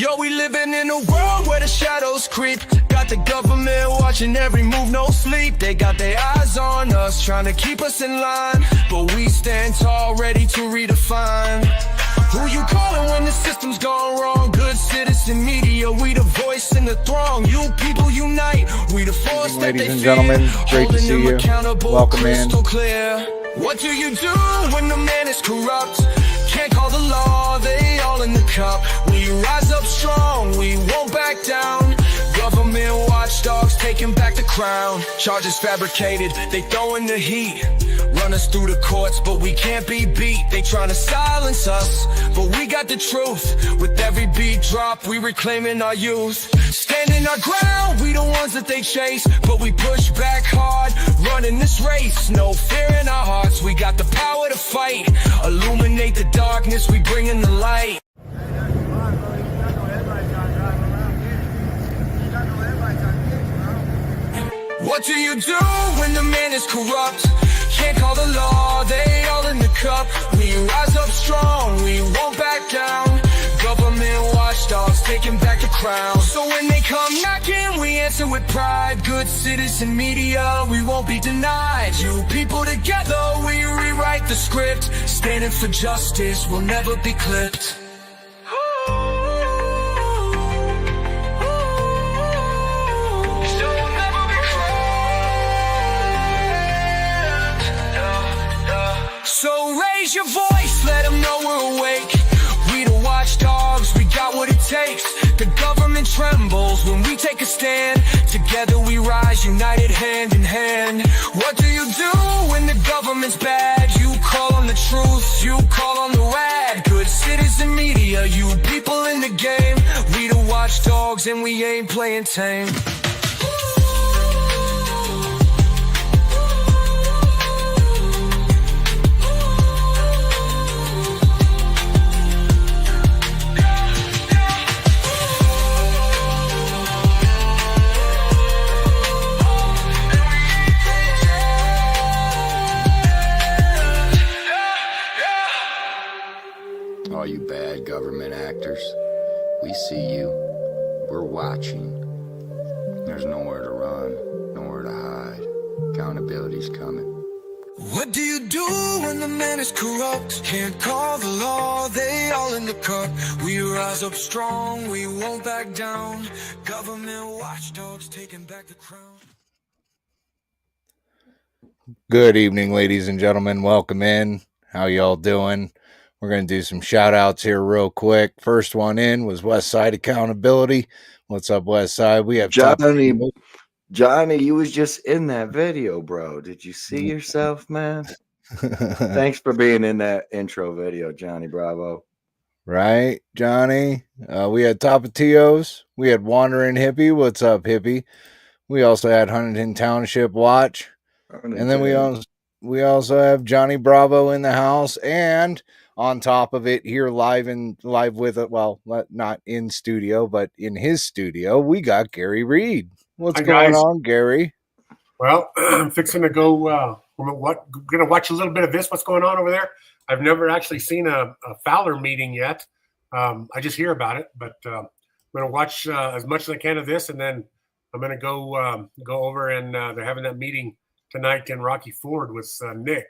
Yo, we living in a world where the shadows creep. Got the government watching every move, no sleep. They got their eyes on us, trying to keep us in line. But we stand tall, ready to redefine. Who you calling when the system's gone wrong? Good citizen media, we the voice in the throng. You people unite, we the force that they fear. Ladies and gentlemen, great to see you. Welcome in. What do you do when the man is corrupt? Can't call the law, they all in the cup. We rise up strong, we won't back down. Government watchdogs taking back the crown. Charges fabricated, they throwing the heat. Run us through the courts, but we can't be beat. They trying to silence us, but we got the truth. With every beat drop, we reclaiming our youth. Standing our ground, we the ones that they chase. But we push back hard, running this race. No fear in our hearts, we got the power to fight. Illuminate the darkness, we bring in the light. What do you do when the man is corrupt? Can't call the law, they all in the cup. We rise up strong, we won't back down. Government watchdogs taking back the crown. So when they come knocking, we answer with pride. Good citizen media, we won't be denied. You people together, we rewrite the script. Standing for justice, we'll never be clipped. So raise your voice, let them know we're awake. We the watchdogs, we got what it takes. The government trembles when we take a stand. Together we rise, united hand in hand. What do you do when the government's bad? You call on the truth, you call on the rad. Good citizen media, you people in the game. We the watchdogs and we ain't playing tame. All you bad government actors, we see you, we're watching. There's nowhere to run, nowhere to hide. Accountability's coming. What do you do when the man is corrupt? Can't call the law, they all in the cup. We rise up strong, we won't back down. Government watchdogs taking back the crown. Good evening, ladies and gentlemen. Welcome in. How y'all doing? We're going to do some shout outs here real quick. First one in was West Side Accountability. What's up, West Side? We have Johnny, you was just in that video, bro. Did you see yourself, man? Thanks for being in that intro video, Johnny Bravo. Right, Johnny? We had Tapatios. We had Wandering Hippie. What's up, Hippie? We also had Huntington Township Watch. And then we also have Johnny Bravo in the house, and on top of it, here live with it. Well, not in studio, but in his studio, we got Gary Reed. What's going on, Gary? Well, I'm fixing to go. Going to watch a little bit of this. What's going on over there? I've never actually seen a Fowler meeting yet. I just hear about it, but I'm going to watch as much as I can of this, and then I'm going to go over and they're having that meeting tonight in Rocky Ford with Nick.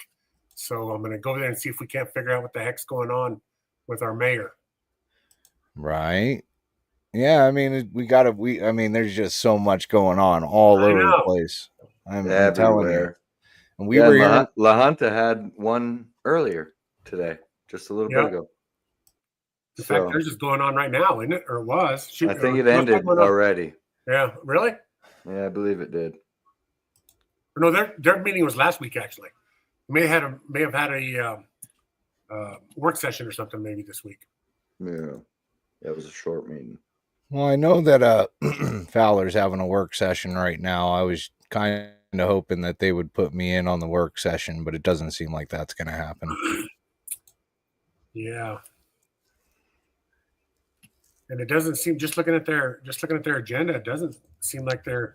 So I'm going to go over there and see if we can't figure out what the heck's going on with our mayor. Right. Yeah. I mean, there's just so much going on all over the place. I'm telling you. And we were here. La Junta had one earlier today, just a little bit ago. In fact, theirs is going on right now, isn't it? Or it was. I think it ended already. Yeah. Really? Yeah, I believe it did. No, their meeting was last week, actually. May have had a work session or something maybe this week. Yeah, that was a short meeting. Well, I know that Fowler's having a work session right now. I was kind of hoping that they would put me in on the work session, but it doesn't seem like that's going to happen. Yeah, and it doesn't seem, just looking at their agenda, it doesn't seem like they're,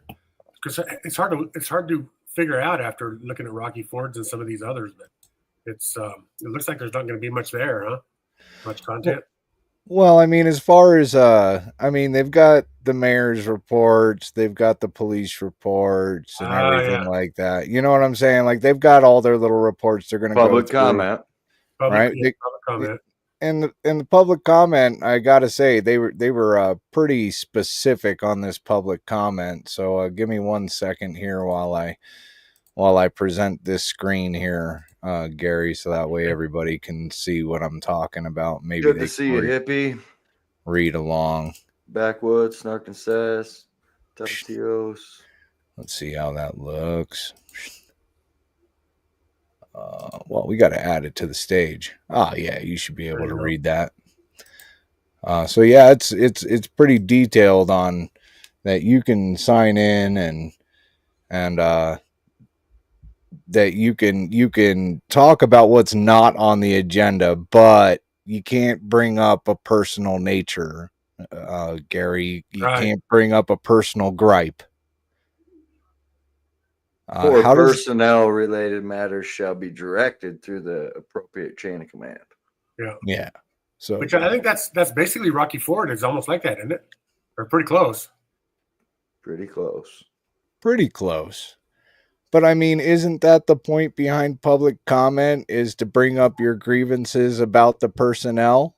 because it's hard to figure out after looking at Rocky Fords and some of these others, but it looks like there's not going to be much there, huh? Much content. Well, I mean, as far as I mean, they've got the mayor's reports, they've got the police reports and everything Yeah. like that. You know what I'm saying? Like they've got all their little reports they're going to go Public through, comment. right? Public comment. And the public comment, I got to say they were pretty specific on this public comment. So give me 1 second here while I present this screen here, Gary, so that way everybody can see what I'm talking about. Maybe Good they to see can you, hippie. read along. Backwoods, Snark and Sass, Tapatios. Let's see how that looks. Well, we got to add it to the stage. Oh, yeah, you should be able to read that. So yeah, it's pretty detailed on that. You can sign in and that you can talk about what's not on the agenda, but you can't bring up a personal nature. Gary, you Right. can't bring up a personal gripe. Or How does personnel related matters shall be directed through the appropriate chain of command. Yeah. yeah? So Which I think that's basically Rocky Ford. It's almost like that, isn't it? Or pretty close. Pretty close. pretty close. But I mean, isn't that the point behind public comment, is to bring up your grievances about the personnel,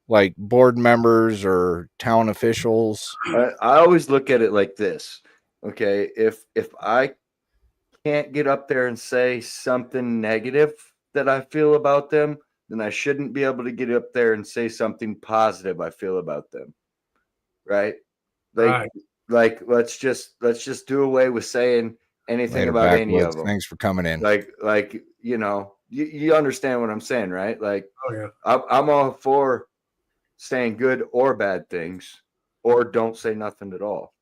like board members or town officials? I always look at it like this. Okay, if I can't get up there and say something negative that I feel about them, then I shouldn't be able to get up there and say something positive I feel about them. Right? Like Right. like let's just do away with saying anything Later, about any of Backwoods. them. Thanks for coming in. Like you know, you understand what I'm saying, right? Like Oh yeah. I'm all for saying good or bad things, or don't say nothing at all.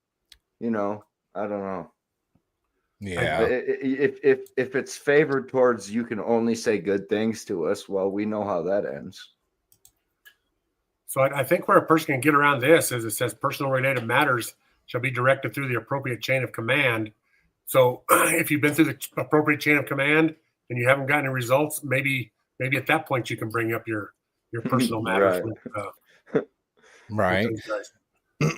You know, I don't know. Yeah. If it's favored towards you can only say good things to us, well, we know how that ends. So I think where a person can get around this is it says personal related matters shall be directed through the appropriate chain of command. So if you've been through the appropriate chain of command and you haven't gotten any results, maybe at that point you can bring up your personal matters Right. Right. with those guys.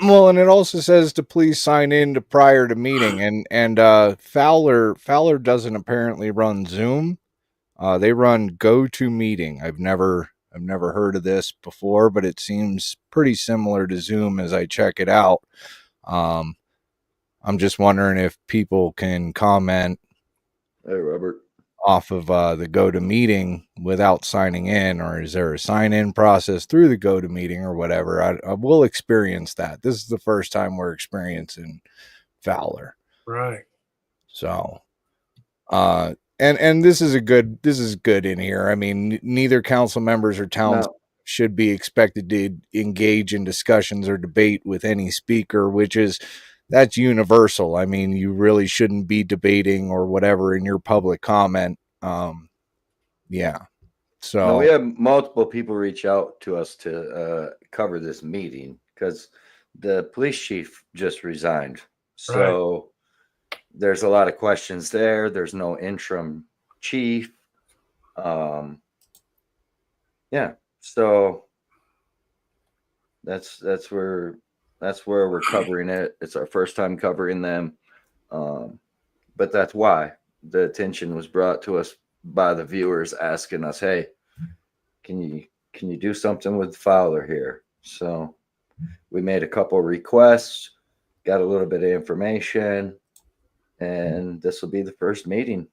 Well, and it also says to please sign in to prior to meeting, and Fowler doesn't apparently run Zoom. They run GoToMeeting. I've never heard of this before, but it seems pretty similar to Zoom as I check it out. I'm just wondering if people can comment Hey, Robert. off of the GoToMeeting without signing in, or is there a sign-in process through the GoToMeeting or whatever? I will experience that. This is the first time we're experiencing Fowler. Right. So, and this is good in here. I mean, neither council members or towns should be expected to engage in discussions or debate with any speaker, that's universal. I mean, you really shouldn't be debating or whatever in your public comment. Yeah. So No, we have multiple people reach out to us to cover this meeting because the police chief just resigned. So there's a lot of questions there. There's no interim chief. Yeah. So that's where we're covering it. It's our first time covering them. But that's why the attention was brought to us by the viewers asking us, hey, can you do something with Fowler here? So we made a couple of requests, got a little bit of information, and this will be the first meeting.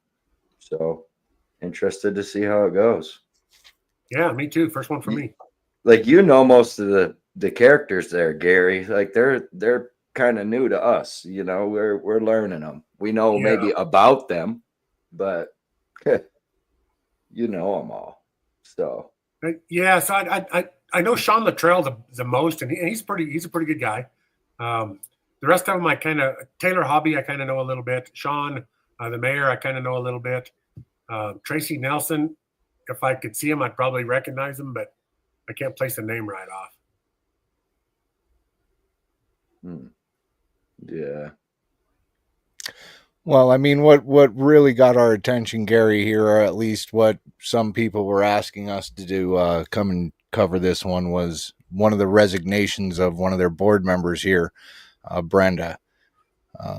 So interested to see how it goes. Yeah, me too. First one for me. Like, you know, most of the characters there, Gary, like they're kind of new to us. You know, we're learning them. We know maybe about them, but you know them all. So yeah, so I know Sean Luttrell the most, and he's a pretty good guy. The rest of them, I kind of Taylor Hobby, I kind of know a little bit. Sean, the mayor, I kind of know a little bit. Tracy Nelson, if I could see him, I'd probably recognize him, but I can't place the name right off. Yeah. Well, I mean, what really got our attention, Gary, here, or at least what some people were asking us to do, come and cover this one was one of the resignations of one of their board members here, Brenda.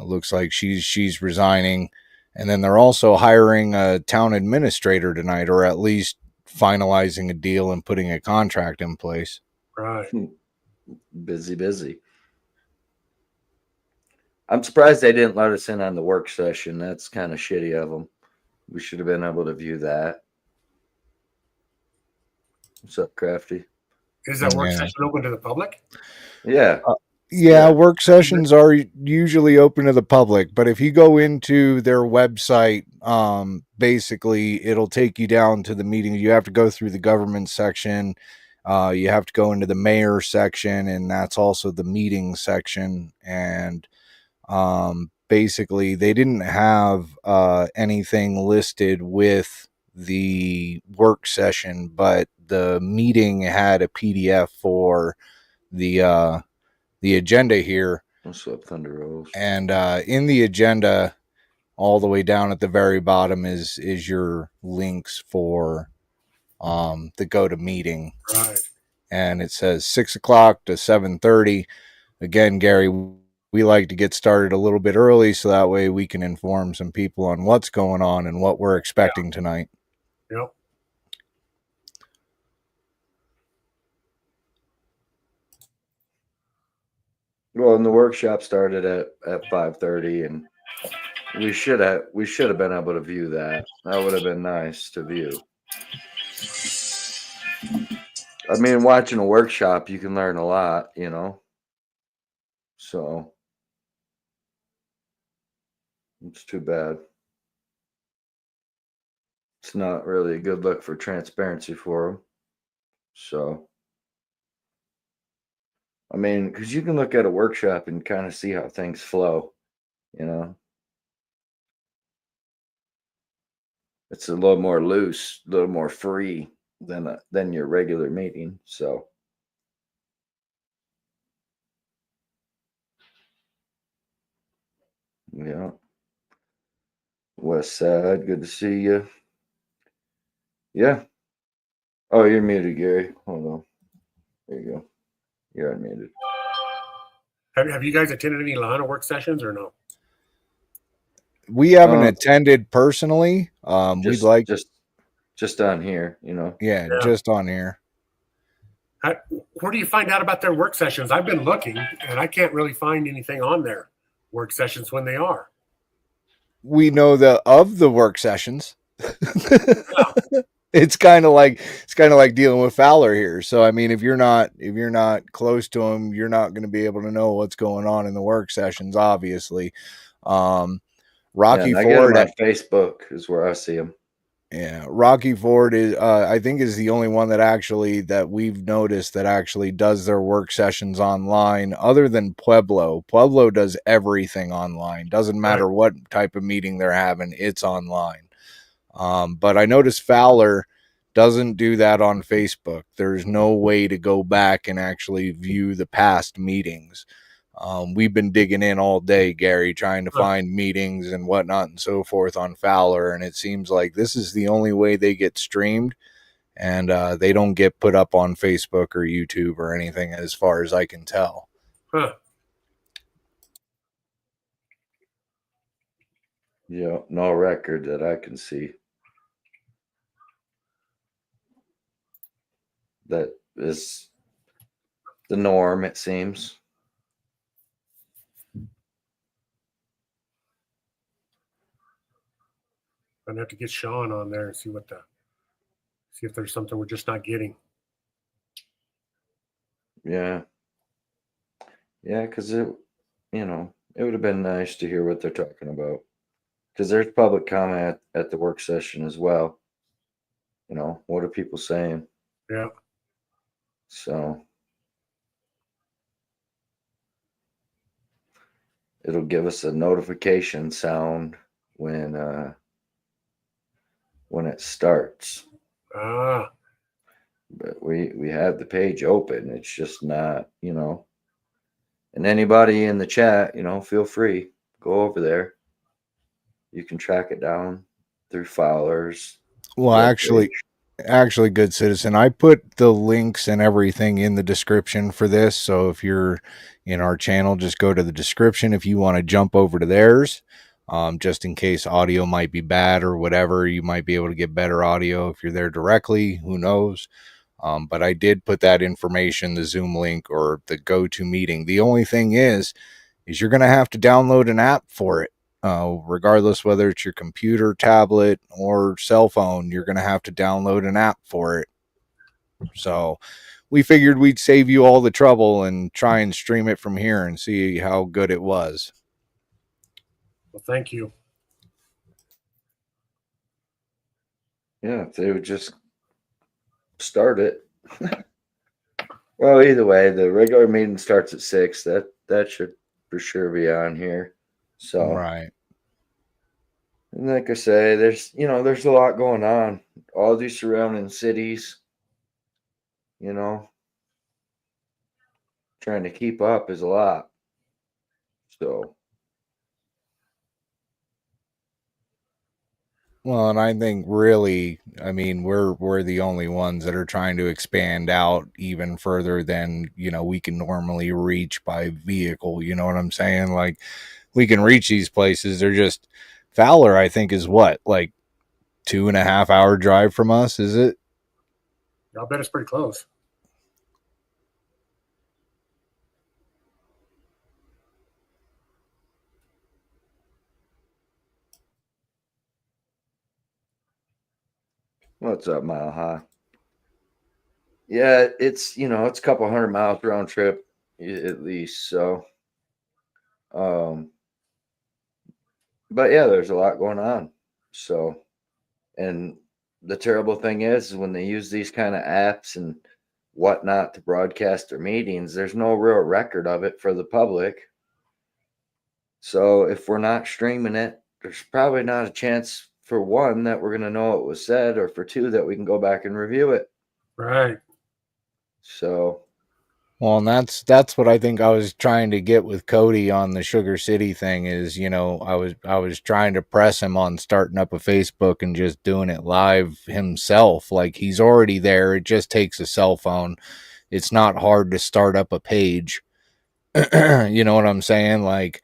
Looks like she's resigning, and then they're also hiring a town administrator tonight, or at least finalizing a deal and putting a contract in place. Right. Busy. I'm surprised they didn't let us in on the work session. That's kind of shitty of them. We should have been able to view that. What's up, Crafty? Is that work session open to the public? Yeah. Yeah, work sessions are usually open to the public, but if you go into their website, basically it'll take you down to the meeting. You have to go through the government section. You have to go into the mayor section, and that's also the meeting section. And basically they didn't have anything listed with the work session, but the meeting had a PDF for the agenda here. What's up, Thunder Rose? And in the agenda, all the way down at the very bottom is your links for the go to meeting. Right. And it says 6 o'clock to 7:30. Again, Gary, we like to get started a little bit early so that way we can inform some people on what's going on and what we're expecting tonight. Yep. Well, and the workshop started at 5:30, and we should have been able to view that. That would have been nice to view. I mean, watching a workshop, you can learn a lot, you know. So it's too bad. It's not really a good look for transparency for them. So, I mean, because you can look at a workshop and kind of see how things flow, you know. It's a little more loose, a little more free than your regular meeting. So, yeah. West Side, good to see you. Yeah. Oh, you're muted, Gary. Hold on. There you go. You're unmuted. Have you guys attended any Lana work sessions or no? We haven't attended personally. We'd like just on here, you know. Yeah, just on here. Where do you find out about their work sessions? I've been looking and I can't really find anything on their work sessions when they are. We know of the work sessions. It's kind of like dealing with Fowler here. So I mean, if you're not close to him, you're not going to be able to know what's going on in the work sessions. Obviously, Rocky Ford on Facebook is where I see him. Yeah, Rocky Ford is I think is the only one that we've noticed that actually does their work sessions online, other than Pueblo. Pueblo does everything online. Doesn't matter what type of meeting they're having, it's online. But I noticed Fowler doesn't do that on Facebook. There's no way to go back and actually view the past meetings. We've been digging in all day, Gary, trying to find meetings and whatnot and so forth on Fowler, and it seems like this is the only way they get streamed, and they don't get put up on Facebook or YouTube or anything, as far as I can tell. Huh. Yeah, no record that I can see. That is the norm, it seems. I'm gonna have to get Sean on there and see if there's something we're just not getting. Yeah. Yeah, because it would have been nice to hear what they're talking about. Because there's public comment at the work session as well. You know, what are people saying? Yeah. So it'll give us a notification sound when it starts. But we have the page open. It's just not, you know. And anybody in the chat, you know, feel free, go over there. You can track it down through Fowler's. Well, actually, actually, good citizen, I put the links and everything in the description for this. So if you're in our channel, just go to the description if you want to jump over to theirs. Just in case audio might be bad or whatever, you might be able to get better audio if you're there directly. Who knows? But I did put that information, the Zoom link or the go-to meeting. The only thing is you're going to have to download an app for it. Regardless whether it's your computer, tablet, or cell phone, you're going to have to download an app for it. So we figured we'd save you all the trouble and try and stream it from here and see how good it was. Well, thank you. Yeah, if they would just start it. Well, either way, the regular meeting starts at 6. That should for sure be on here. So, right. And like I say, there's a lot going on. All these surrounding cities, trying to keep up is a lot. So. Well, and I think really, I mean, we're the only ones that are trying to expand out even further than, we can normally reach by vehicle. You know what I'm saying? Like, we can reach these places. They're just Fowler, I think, is what, like 2.5 hour drive from us, is it? I'll bet it's pretty close. What's up, Mile High? Yeah, it's it's a couple 100 miles round trip at least. So, but yeah, there's a lot going on. So, and the terrible thing is when they use these kind of apps and whatnot to broadcast their meetings, there's no real record of it for the public. So if we're not streaming it, there's probably not a chance, for one, that we're going to know what was said, or for two, that we can go back and review it. Right. So, well, and that's what I think I was trying to get with Cody on the Sugar City thing is, I was trying to press him on starting up a Facebook and just doing it live himself. Like, he's already there. It just takes a cell phone. It's not hard to start up a page. You know what I'm saying? Like,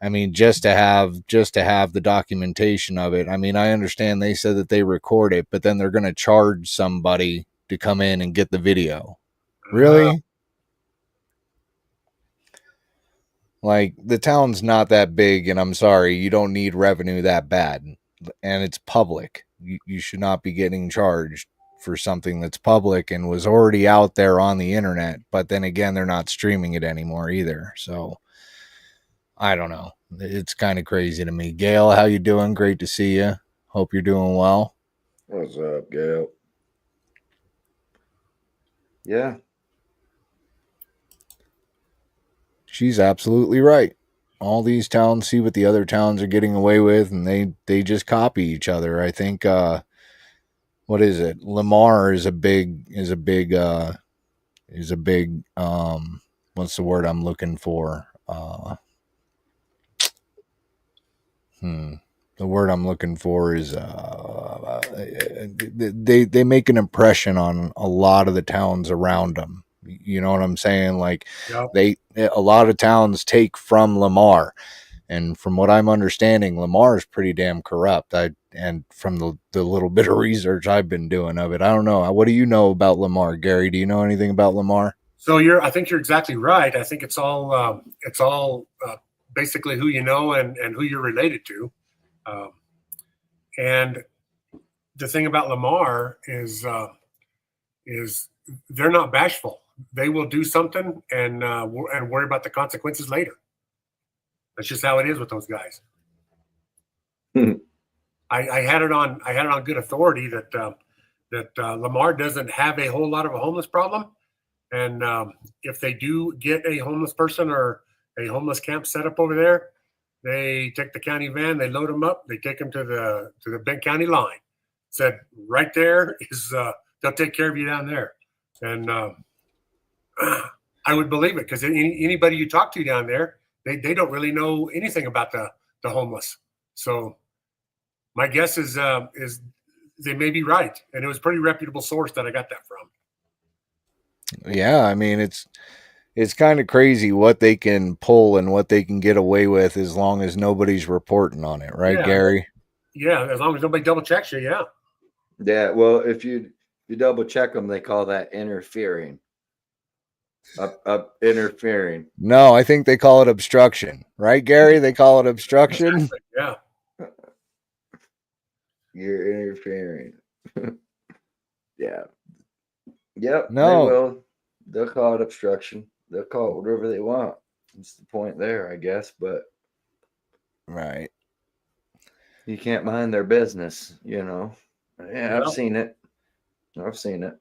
I mean, just to have the documentation of it. I mean, I understand they said that they record it, but then they're going to charge somebody to come in and get the video. Really? Like, the town's not that big, and I'm sorry, you don't need revenue that bad. And it's public. You should not be getting charged for something that's public and was already out there on the internet. But then again, they're not streaming it anymore either. So, I don't know. It's kind of crazy to me. Gail, how you doing? Great to see you. Hope you're doing well. What's up, Gail? Yeah. She's absolutely right. All these towns see what the other towns are getting away with, and they just copy each other. I think what is it? Lamar is a big what's the word I'm looking for? The word I'm looking for is they make an impression on a lot of the towns around them. You know what I'm saying? Like, yep. A lot of towns take from Lamar, and from what I'm understanding, Lamar is pretty damn corrupt. And from the little bit of research I've been doing of it, I don't know. What do you know about Lamar, Gary? Do you know anything about Lamar? So I think you're exactly right. I think it's all basically who you know and who you're related to. And the thing about Lamar is they're not bashful. They will do something and worry about the consequences later. That's just how it is with those guys. I had it on good authority that Lamar doesn't have a whole lot of a homeless problem, and if they do get a homeless person or a homeless camp set up over there, they take the county van, they load them up, they take them to the Bent County line. Said right there is they'll take care of you down there, and I would believe it because anybody you talk to down there, they don't really know anything about the homeless. So my guess is they may be right, and it was a pretty reputable source that I got that from. Yeah, I mean it's kind of crazy what they can pull and what they can get away with as long as nobody's reporting on it, right, Yeah, Gary? yeah, as long as nobody double checks you, yeah. Yeah, well, if you double check them, they call that interfering. Up interfering. No, I think they call it obstruction, right, Gary? They call it obstruction. Exactly, yeah. You're interfering. Yeah. Yep. No. They will. They'll call it obstruction. They'll call it whatever they want. That's the point there, I guess. But Right. you can't mind their business, Yeah, Yeah. I've seen it. I've seen it.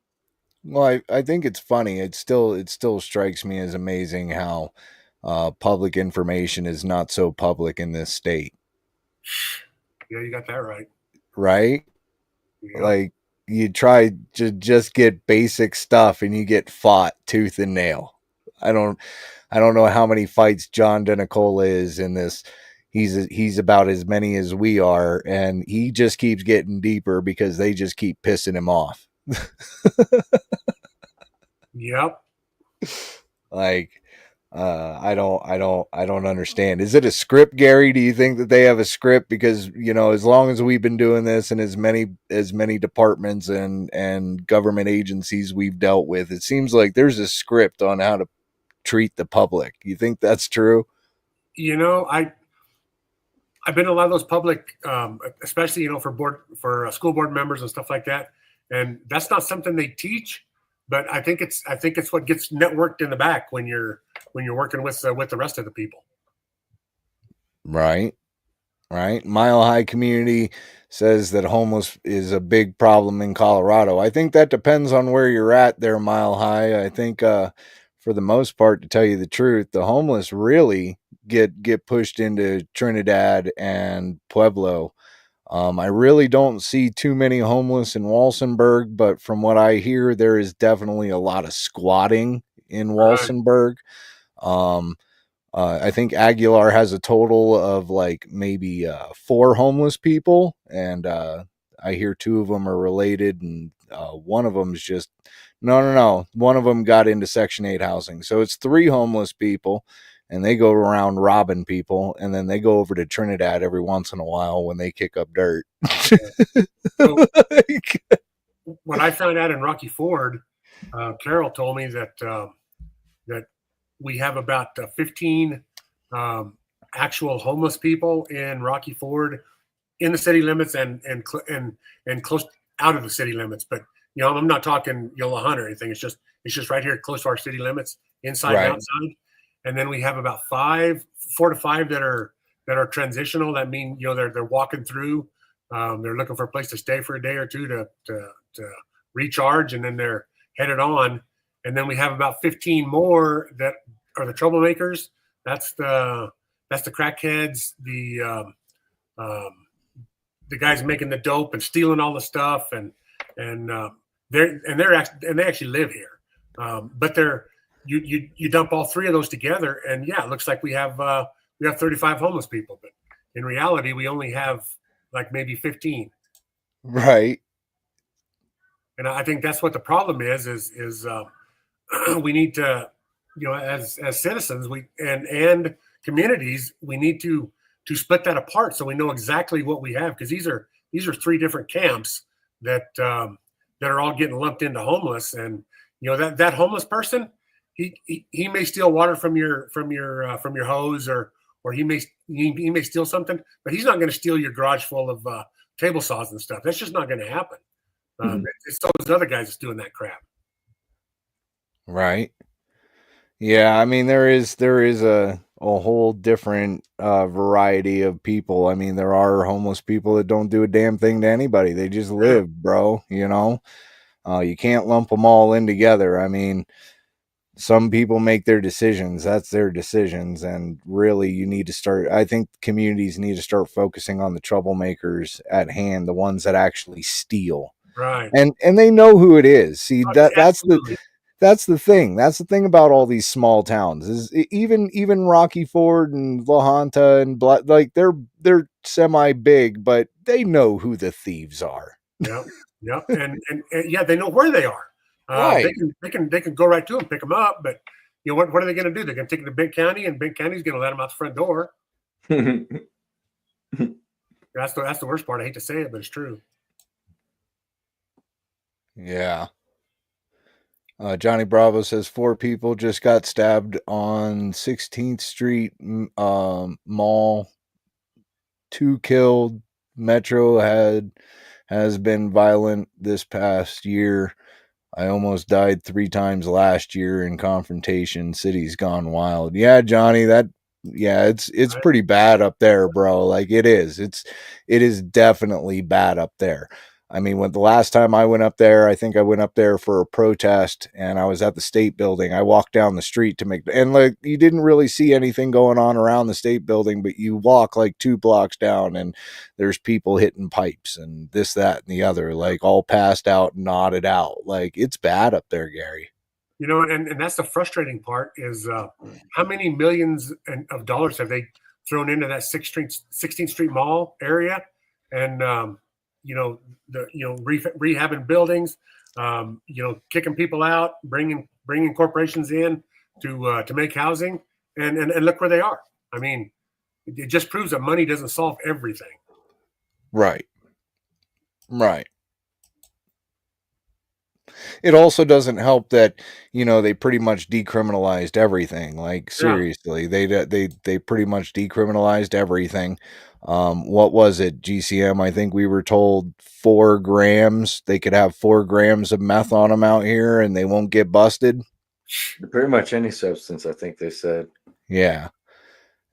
Well, I think it's funny. It still strikes me as amazing how public information is not so public in this state. Yeah, you got that right. Right? Yeah. Like you try to just get basic stuff and you get fought tooth and nail. I don't know how many fights John Denicola is in this. He's about as many as we are, and he just keeps getting deeper because they just keep pissing him off. Yep. Like I don't understand. Is it a script, Gary? Do you think that they have a script? Because as long as we've been doing this and as many departments and government agencies we've dealt with, it seems like there's a script on how to treat the public. You think that's true? I've been in a lot of those public, especially for school board members and stuff like that, and that's not something they teach. But I think it's what gets networked in the back when you're working with the rest of the people. Right. Mile High community says that homeless is a big problem in Colorado. I think that depends on where you're at there, Mile High. I think for the most part, to tell you the truth, the homeless really get pushed into Trinidad and Pueblo. I really don't see too many homeless in Walsenburg, but from what I hear, there is definitely a lot of squatting in Walsenburg. I think Aguilar has a total of like maybe 4 homeless people, and I hear 2 of them are related, and one of them is just no. One of them got into Section 8 housing, so it's 3 homeless people. And they go around robbing people, and then they go over to Trinidad every once in a while when they kick up dirt. So, when I found out in Rocky Ford, Carol told me that we have about 15 actual homeless people in Rocky Ford in the city limits and close out of the city limits. But I'm not talking La Hunt or anything. It's just right here close to our city limits, inside and outside. And then we have about 4 to 5 that are transitional. That mean they're walking through. They're looking for a place to stay for a day or two to recharge, and then they're headed on. And then we have about 15 more that are the troublemakers. That's the crackheads, the guys making the dope and stealing all the stuff, and they actually live here, but they're. You dump all 3 of those together, and yeah, it looks like we have 35 homeless people, but in reality, we only have like maybe 15. Right. And I think that's what the problem is we need to, as citizens, and communities, we need to split that apart so we know exactly what we have, because these are 3 different camps that are all getting lumped into homeless, and that homeless person. He may steal water from your hose, or he may steal something, but he's not going to steal your garage full of table saws and stuff. That's just not going to happen. It's those other guys that's doing that crap. Right. Yeah, I mean there is a whole different variety of people. I mean, there are homeless people that don't do a damn thing to anybody. They just live, bro. You can't lump them all in together. I mean, some people make their decisions. That's their decisions. And really, I think communities need to start focusing on the troublemakers at hand, the ones that actually steal. Right. And they know who it is. See, that's the thing. That's the thing about all these small towns is even Rocky Ford and La Junta and they're semi big, but they know who the thieves are. Yeah, yeah, and yeah, they know where they are. Right. They can go right to them, pick them up. But you know what are they going to do? They're going to take them to Benton County, and Benton County's going to let them out the front door. That's the worst part. I hate to say it, but it's true. Yeah. Johnny Bravo says 4 people just got stabbed on 16th Street Mall. 2 killed. Metro has been violent this past year. I almost died 3 times last year in confrontation. City's gone wild. Yeah, Johnny, it's pretty bad up there, bro. Like it is. It is definitely bad up there. I mean, when the last time I went up there, I think I went up there for a protest and I was at the state building. I walked down the street and like you didn't really see anything going on around the state building, but you walk like 2 blocks down and there's people hitting pipes and this, that, and the other, like all passed out, nodded out. Like it's bad up there, Gary. You know, and that's the frustrating part is how many millions of dollars have they thrown into that 16th Street Mall area, and rehabbing buildings, kicking people out, bringing corporations in to make housing, and look where they are. I mean, it just proves that money doesn't solve everything. Right. It also doesn't help that, they pretty much decriminalized everything. Like seriously, they pretty much decriminalized everything. What was it? GCM, I think we were told 4 grams. They could have 4 grams of meth on them out here and they won't get busted. Pretty much any substance, I think they said. Yeah.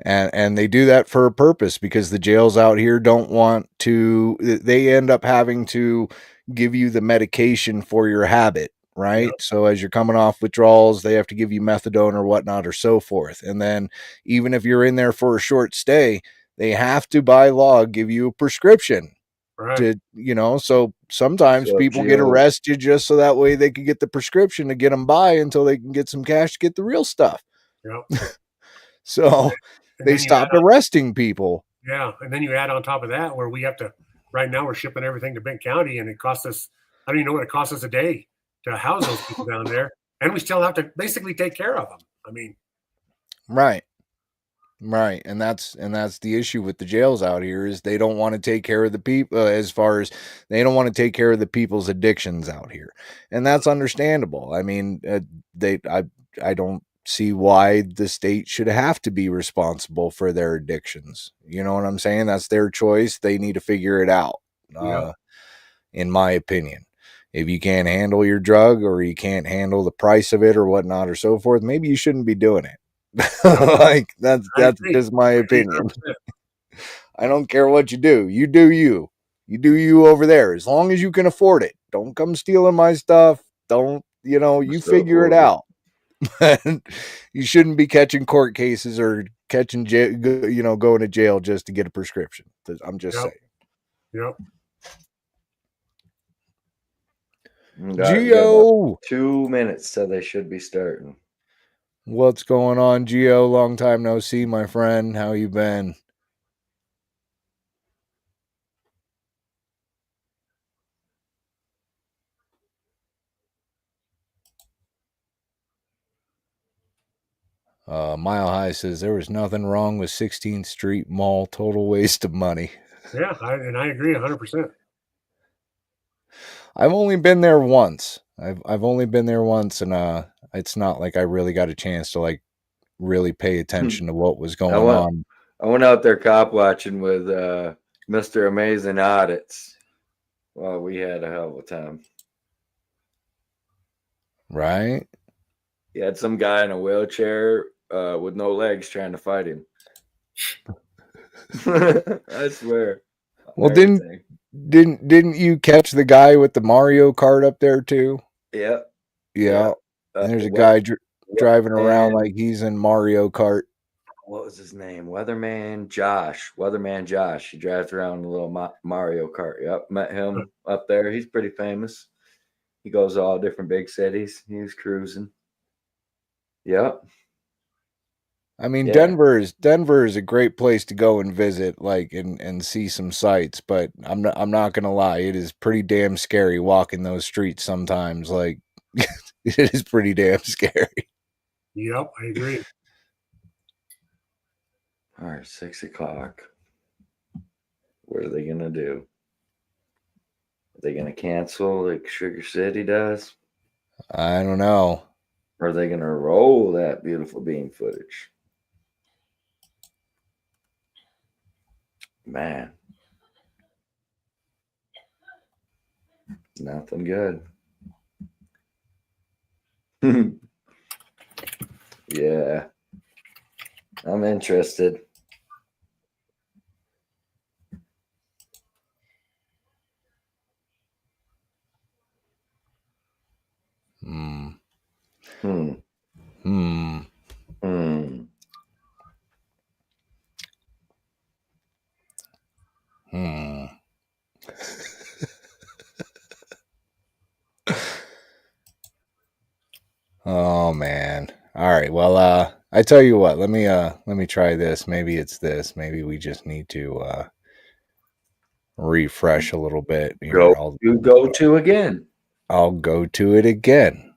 And they do that for a purpose because the jails out here don't want to, they end up having to give you the medication for your habit, right? Yep. So as you're coming off withdrawals, they have to give you methadone or whatnot or so forth. And then even if you're in there for a short stay, they have to by law give you a prescription. Right. To, so sometimes people get arrested just so that way they can get the prescription to get them by until they can get some cash to get the real stuff. Yep. So they stopped arresting people. Yeah. And then you add on top of that where we have to, right now we're shipping everything to Benton County and it costs us, I don't even know what it costs us a day to house those people down there. And we still have to basically take care of them. I mean. Right. And that's the issue with the jails out here is they don't want to take care of the people as far as they don't want to take care of the people's addictions out here. And that's understandable. I mean, I don't see why the state should have to be responsible for their addictions. You know what I'm saying? That's their choice. They need to figure it out. In my opinion, if you can't handle your drug or you can't handle the price of it or whatnot or so forth, maybe you shouldn't be doing it. Like that's just my opinion. I don't care what you do. You do you over there. As long as you can afford it. Don't come stealing my stuff. Don't, you figure it out. You shouldn't be catching court cases or catching going to jail just to get a prescription. I'm just saying. Yep. Gio, 2 minutes till they should be starting. What's going on, Gio? Long time no see, my friend. How you been? Mile High says there was nothing wrong with 16th Street Mall. Total waste of money. Yeah, I agree 100%. I've only been there once. I've only been there once, and it's not like I really got a chance to like really pay attention to what was going on. I went out there cop watching with Mr. Amazing Audits. Well, we had a hell of a time. Right? He had some guy in a wheelchair with no legs trying to fight him. I swear. Well, didn't you catch the guy with the Mario Kart up there too? Yeah. There's a guy driving around like he's in Mario Kart. What was his name? Weatherman Josh. He drives around in a little Mario Kart. Yep, met him up there. He's pretty famous. He goes to all different big cities. He was cruising. Yep. I mean, Yeah. Denver is a great place to go and visit, like, and see some sights. But I'm not gonna lie, it is pretty damn scary walking those streets sometimes. Like, it is pretty damn scary. Yep, I agree. All right, 6 o'clock. What are they gonna do? Are they gonna cancel like Sugar City does? I don't know. Or are they gonna roll that beautiful bean footage? Man, nothing good. Yeah, I'm interested. Hmm. Hmm. Hmm. Hmm. Hmm. Oh man. All right. Well, I tell you what, let me try this. Maybe it's this. Maybe we just need to refresh a little bit here. Go to again. I'll go to it again.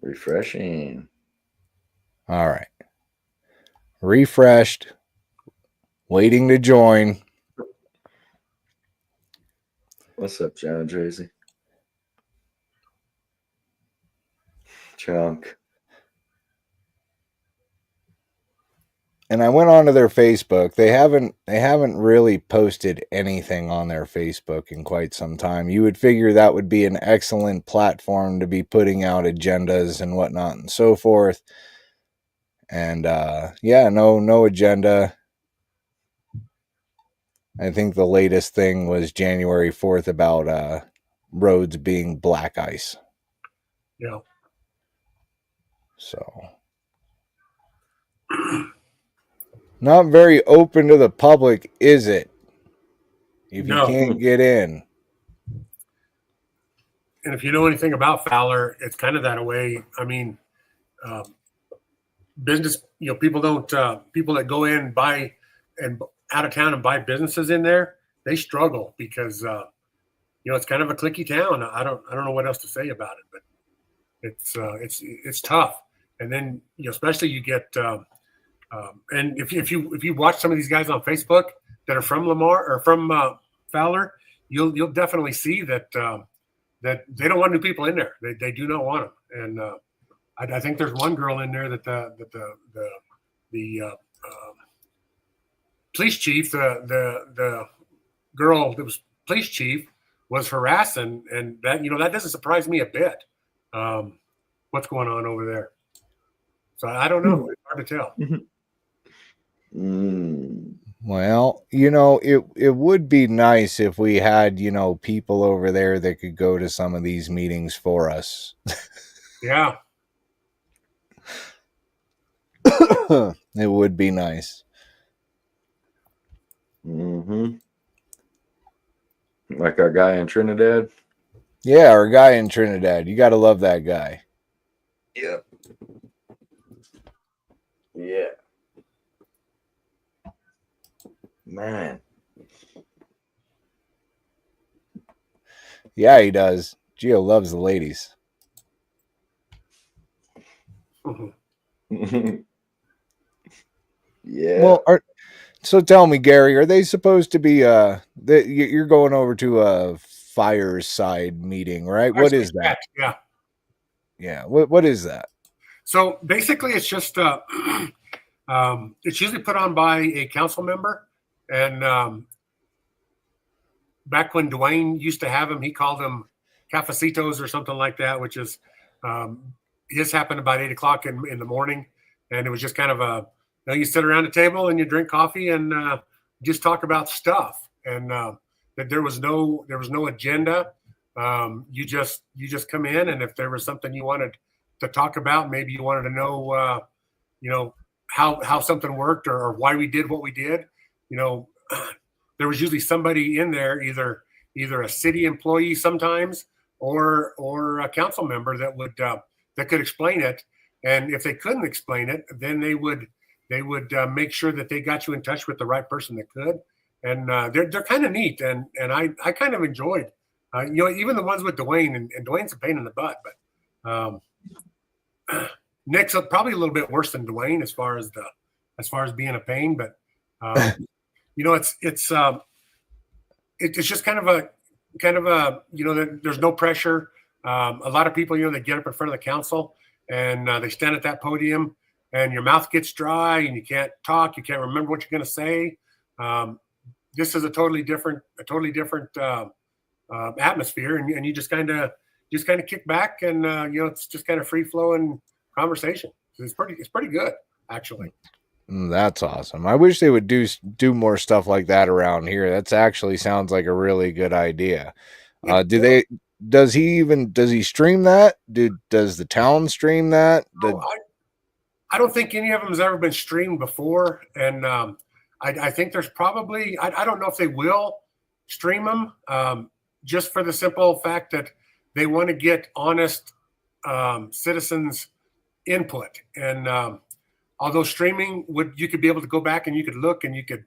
Refreshing. All right. Refreshed. Waiting to join. What's up, John Tracy? Chunk. And I went onto their Facebook. They haven't really posted anything on their Facebook in quite some time. You would figure that would be an excellent platform to be putting out agendas and whatnot and so forth. And yeah, no agenda. I think the latest thing was January 4th about roads being black ice. Yeah. So not very open to the public, is it? If you No. can't get in. And if you know anything about Fowler, it's kind of that way. I mean, business, people don't, people that go in and buy and out of town and buy businesses in there, they struggle because, it's kind of a cliquey town. I don't know what else to say about it, but it's tough. And then, especially you get, and if you watch some of these guys on Facebook that are from Lamar or from Fowler, you'll definitely see that that they don't want new people in there. They do not want them. And I think there's one girl in there that the police chief, the girl that was police chief, was harassing, and that that doesn't surprise me a bit. What's going on over there? So I don't know. It's hard to tell. Well, it would be nice if we had, people over there that could go to some of these meetings for us. Yeah. It would be nice. Mm-hmm. Like our guy in Trinidad? Yeah, our guy in Trinidad. You got to love that guy. Yep. Yeah. Man. Yeah, he does. Gio loves the ladies. Yeah. Well, so tell me, Gary, are they supposed to be you're going over to a fireside meeting, right? What is that? Yeah. Yeah. What is that? So basically, it's just it's usually put on by a council member, and back when Dwayne used to have them, he called them cafecitos or something like that, which is his happened about 8 o'clock in the morning, and it was just kind of you sit around the table and you drink coffee and just talk about stuff, and that there was no agenda. You just come in, and if there was something you wanted to talk about, maybe you wanted to know how something worked or why we did what we did, there was usually somebody in there, either either a city employee sometimes or a council member that would that could explain it. And if they couldn't explain it, then they would make sure that they got you in touch with the right person that could. And they're kind of neat, and I kind of enjoyed, even the ones with Dwayne, and Dwayne's a pain in the butt, but Nick's probably a little bit worse than Dwayne as far as being a pain. But it's just kind of a there's no pressure. A lot of people, they get up in front of the council and they stand at that podium, and your mouth gets dry and you can't talk, you can't remember what you're going to say. This is a totally different atmosphere, and you just kind of kick back, and it's just kind of free flowing conversation. It's pretty good, actually. That's awesome. I wish they would do more stuff like that around here. That's actually sounds like a really good idea. Does he stream that? Does the town stream that? I don't think any of them has ever been streamed before, and I think there's probably I don't know if they will stream them, just for the simple fact that they want to get honest citizens input. And although streaming you could be able to go back and you could look, and you could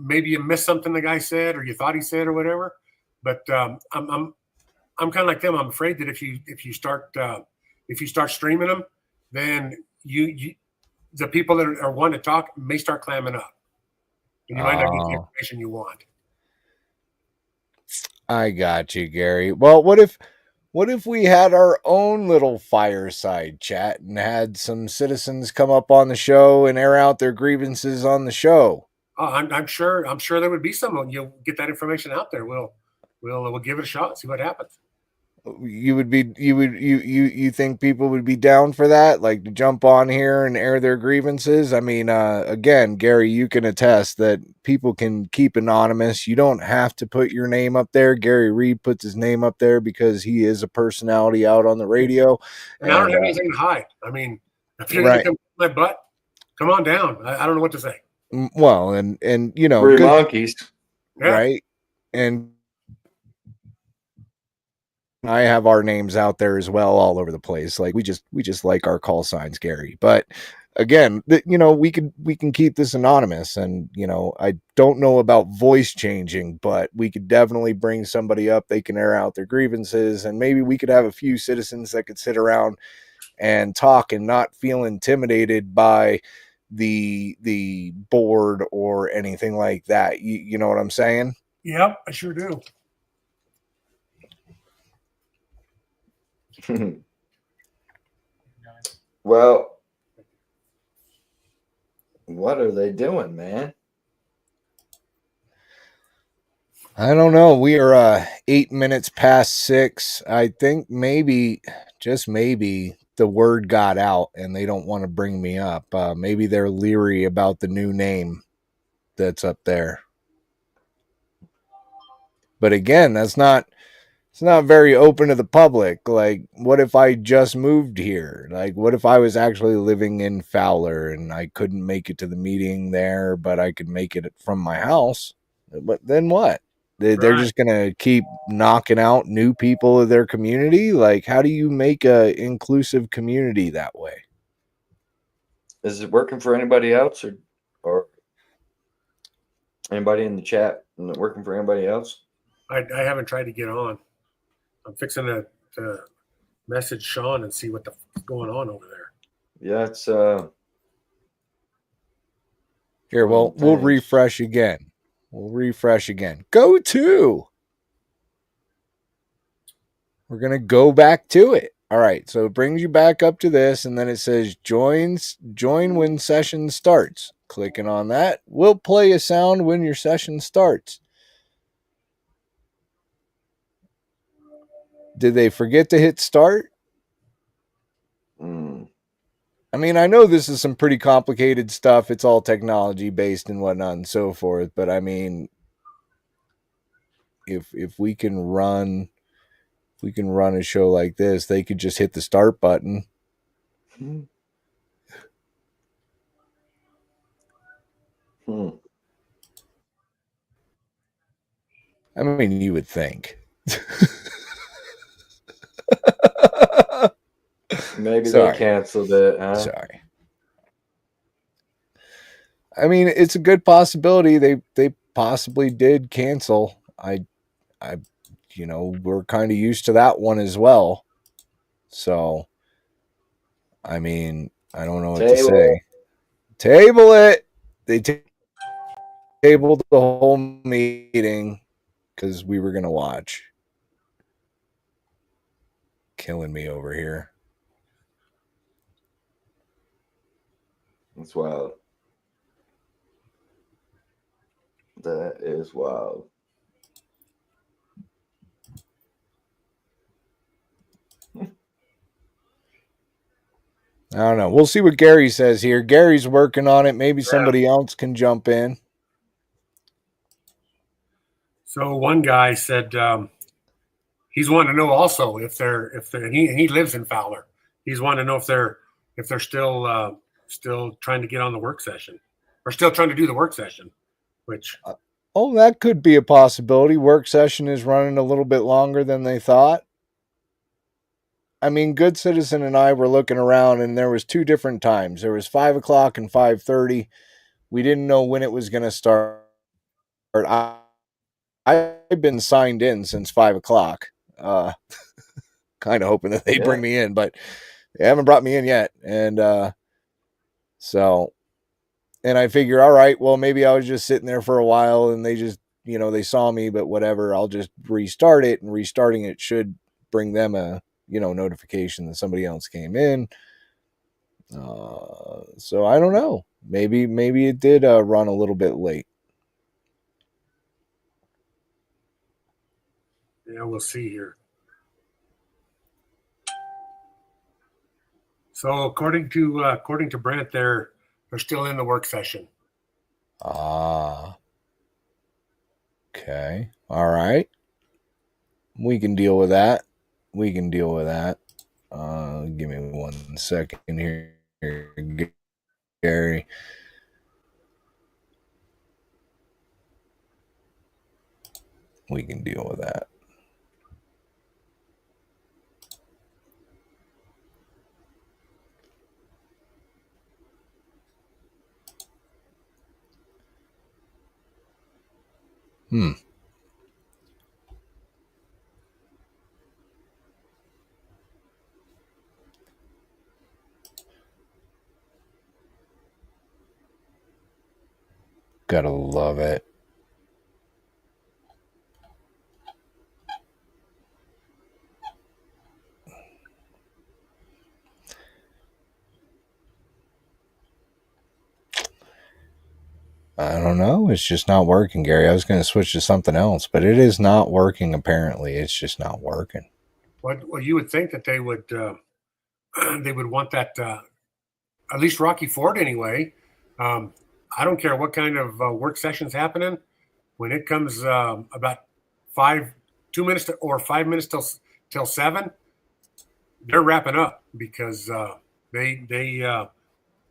maybe you missed something the guy said or you thought he said or whatever. But I'm kind of like them. I'm afraid that if you start streaming them, then the people that are wanting to talk may start clamming up, and you might not get the information you want. I got you, Gary. Well, what if we had our own little fireside chat and had some citizens come up on the show and air out their grievances on the show? I'm sure there would be someone. You'll get that information out there. We'll give it a shot, see what happens. You think people would be down for that, like to jump on here and air their grievances? I mean, again, Gary, you can attest that people can keep anonymous. You don't have to put your name up there. Gary Reed puts his name up there because he is a personality out on the radio. And I don't have anything to hide. I mean, if you're going to come my butt, come on down. I don't know what to say. Well, and we're monkeys, right? And I have our names out there as well, all over the place. Like we just like our call signs, Gary. But again, we can keep this anonymous, and I don't know about voice changing, but we could definitely bring somebody up. They can air out their grievances, and maybe we could have a few citizens that could sit around and talk and not feel intimidated by the board or anything like that. You know what I'm saying? Yep, I sure do. Well, what are they doing, man? I don't know. We are 8 minutes past 6. I think maybe, just maybe, the word got out and they don't want to bring me up. Maybe they're leery about the new name that's up there. But again, it's not very open to the public. Like, what if I just moved here? Like, what if I was actually living in Fowler and I couldn't make it to the meeting there, but I could make it from my house? But then what? They're just going to keep knocking out new people of their community? Like, how do you make a inclusive community that way? Is it working for anybody else, or anybody in the chat? Is it working for anybody else? I haven't tried to get on. I'm fixing to message Sean and see what's going on over there. Yeah, it's here. Well, we'll refresh again. Go to. We're gonna go back to it. All right, so it brings you back up to this, and then it says join when session starts. Clicking on that will play a sound when your session starts. Did they forget to hit start? I mean, I know this is some pretty complicated stuff. It's all technology based and whatnot and so forth. But I mean, if we can run a show like this, they could just hit the start button. I mean, you would think. Maybe Sorry. they canceled it, huh? Sorry. I mean, it's a good possibility they possibly did cancel. I we're kind of used to that one as well. So, I mean, I don't know what to say. Table it. They tabled the whole meeting because we were going to watch. Killing me over here. That's wild. That is wild. I don't know. We'll see what Gary says here. Gary's working on it. Maybe somebody else can jump in. So one guy said he's wanting to know also if they're and he lives in Fowler. He's wanting to know if they're still trying to get on the work session or still trying to do the work session, which that could be a possibility. Work session is running a little bit longer than they thought. I mean, Good Citizen and I were looking around, and there was 2 different times. There was 5 o'clock and 5:30. We didn't know when it was going to start. I've been signed in since 5 o'clock. Kind of hoping that they bring me in, but they haven't brought me in yet. And and I figure, all right, well, maybe I was just sitting there for a while, and they just, they saw me, but whatever. I'll just restart it, and restarting it should bring them a notification that somebody else came in. So I don't know. Maybe it did run a little bit late. Yeah, we'll see here. So according to Brent, they're still in the work session. Okay. All right. We can deal with that. Give me 1 second here, Gary. We can deal with that. Gotta love it. I don't know. It's just not working, Gary. I was going to switch to something else, but it is not working. Apparently, it's just not working. Well, you would think that they would want that at least Rocky Ford anyway. I don't care what kind of work session's happening. When it comes about 2 minutes or 5 minutes till 7, they're wrapping up because they're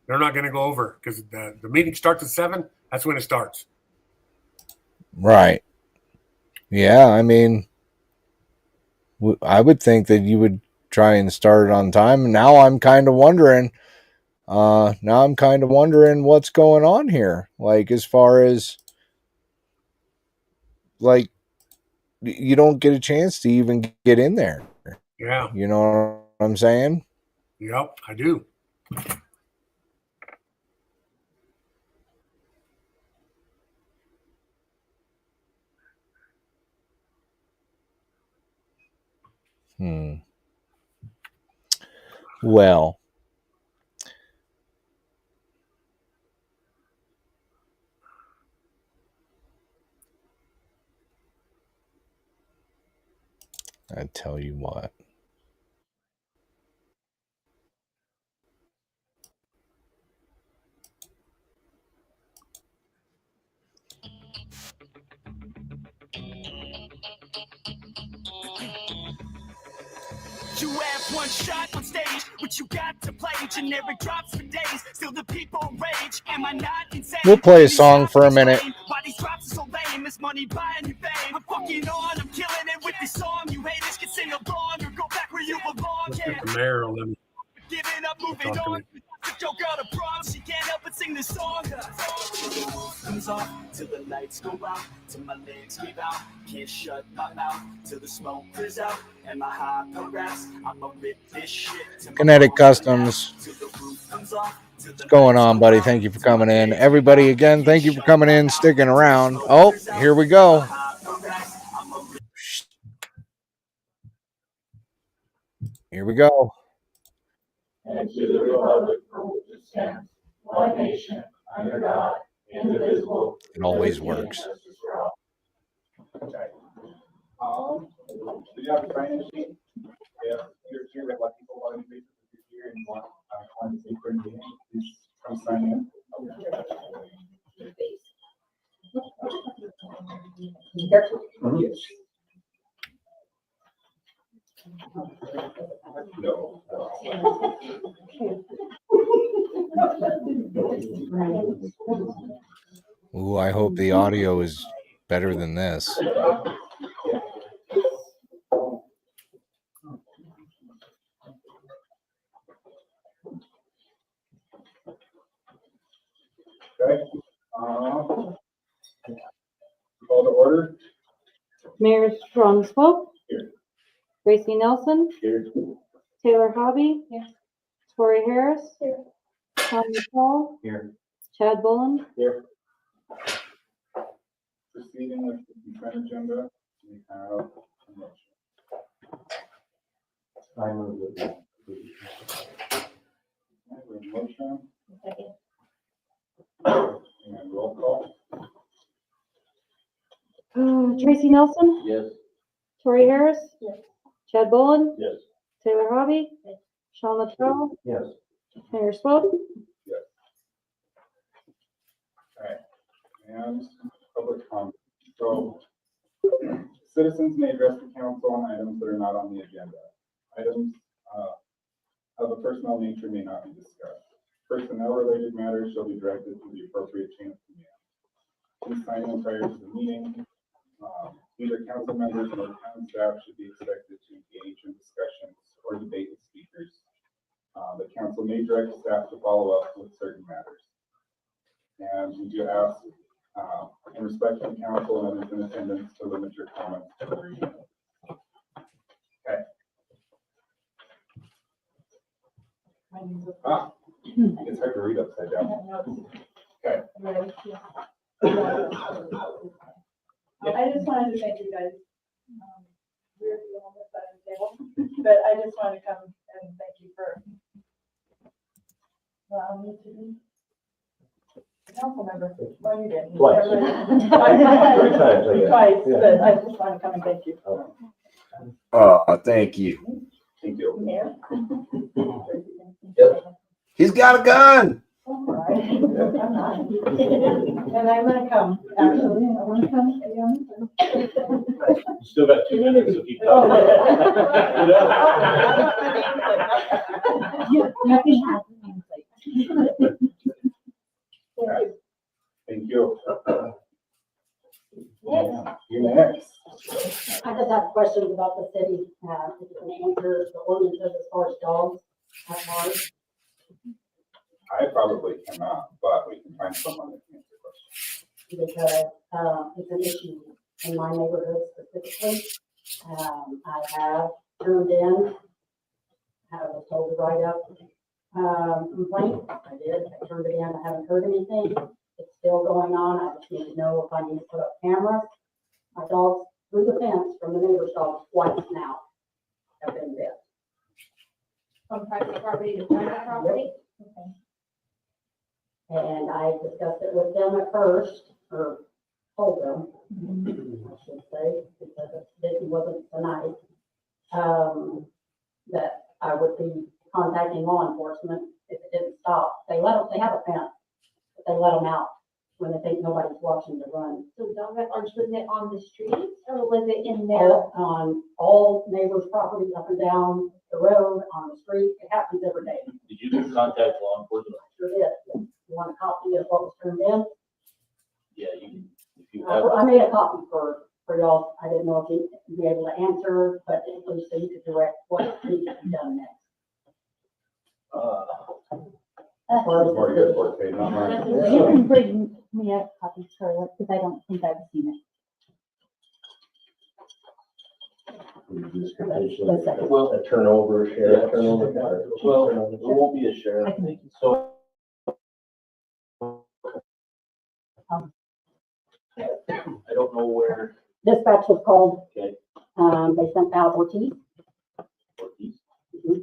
not going to go over because the meeting starts at 7. That's when it starts. Right. Yeah, I mean, I would think that you would try and start it on time. Now I'm kind of wondering. What's going on here. Like, as far as, like, you don't get a chance to even get in there. Yeah. You know what I'm saying? Yep, I do. Well, I tell you what. You have one shot on stage, what you got to play. Generic drops for days, still the people rage. Am I not insane? We'll play a song for a minute. Why these drops are so lame? Is money buying you fame? I'm walking on. I'm killing it with this song. You haters can sing along or go back where you belong. Let's Yeah, get the mayor on them. giving up, moving Talk to on. me. The joke out of prom, she can't help but sing this song. Comes off till the lights go out, till my legs give out. Can't shut my mouth till the smoke clears out. And my high raps, I'ma rip this shit. till my Kinetic bones burn out, Customs. till the roof comes off, till the What's going lights on, go buddy? out, Thank you for till my coming in. legs Everybody, give out. again, thank you for coming in, sticking around. Oh, here we go. Here we go. And to the republic for which it stands, one nation, under God, indivisible. It always works. Do you have a sign-in sheet? Yeah, you're here, like people want to be here and want to take for meeting, please come sign in. Yes. No. Ooh, I hope the audio is better than this. Okay. Call to order. Mayor Strong Swope. Here. Gracie Nelson. Here. Taylor Hobby. Here. Tori Harris. Here. Tom McCall. Here. Chad Bullen. Here. Proceeding with the consent agenda, we have a motion. I move that. Motion and roll call. Tracy Nelson. Yes. Tori Harris. Yes. Chad Bullen. Yes. Taylor Hobby. Yes. Sean Luttrell. Yes. Mayor Swope. Yes. All right, and public comment. So citizens may address the council on items that are not on the agenda. Items of a personnel nature may not be discussed. Personnel-related matters shall be directed to the appropriate chain of command. Please sign in prior to the meeting. Neither council members nor town staff should be expected to engage in discussions or debate with speakers. The council may direct staff to follow up with certain matters. And we do ask, in respect to the council and others in attendance, to limit your comments to 3 minutes. Okay. It's hard to read upside down. Okay. I just wanted to thank you guys. We're the only side of the table, but I just wanted to come and thank you for allowing me to be a council member. Well, you didn't. Twice. Twice, 3 times, I guess. Twice, Yeah. but I just want to come and thank you. Oh, thank you. Thank you. Mayor. Yep. He's got a gun. All right. I'm not. And I'm gonna come, actually, I wanna come. You still got 2 minutes, so keep Oh. You can have the nameplate. Thank you. Yes. You're next. I just have questions about the city, if you can answer the ordinances as far as dogs at large. I probably cannot, but we can find someone that can answer questions. Because it's an issue in my neighborhood specifically. I have turned in, I was told to write up complaint. I did. I turned it in. I haven't heard anything. It's still going on. I just need to know if I need to put up cameras. My dogs through the fence from the neighbor's dog twice now have been bit. From private property to private property? Okay. And I discussed it with them at first, or told them, I should say, because it wasn't tonight, that I would be contacting law enforcement if it didn't stop. They have a fence, but they let them out when they think nobody's watching to run. So dog at large, was it on the streets or was it in there? On all neighbors' properties up and down the road, on the street. It happens every day. Did you contact law enforcement? Sure did. You want a copy of what was turned in? Yeah, you, if you have, I made a copy for for y'all. I didn't know if you'd be able to answer, but at least so you could direct what needs to be done next. As far as More the good for it, not mine. You can bring me a copy, Charlotte, because I don't think I've seen it. Well, a turnover, share, turnover. Well, it won't be a sheriff I can- thing, so. I don't know where. dispatch was called. Okay. They sent out Ortiz.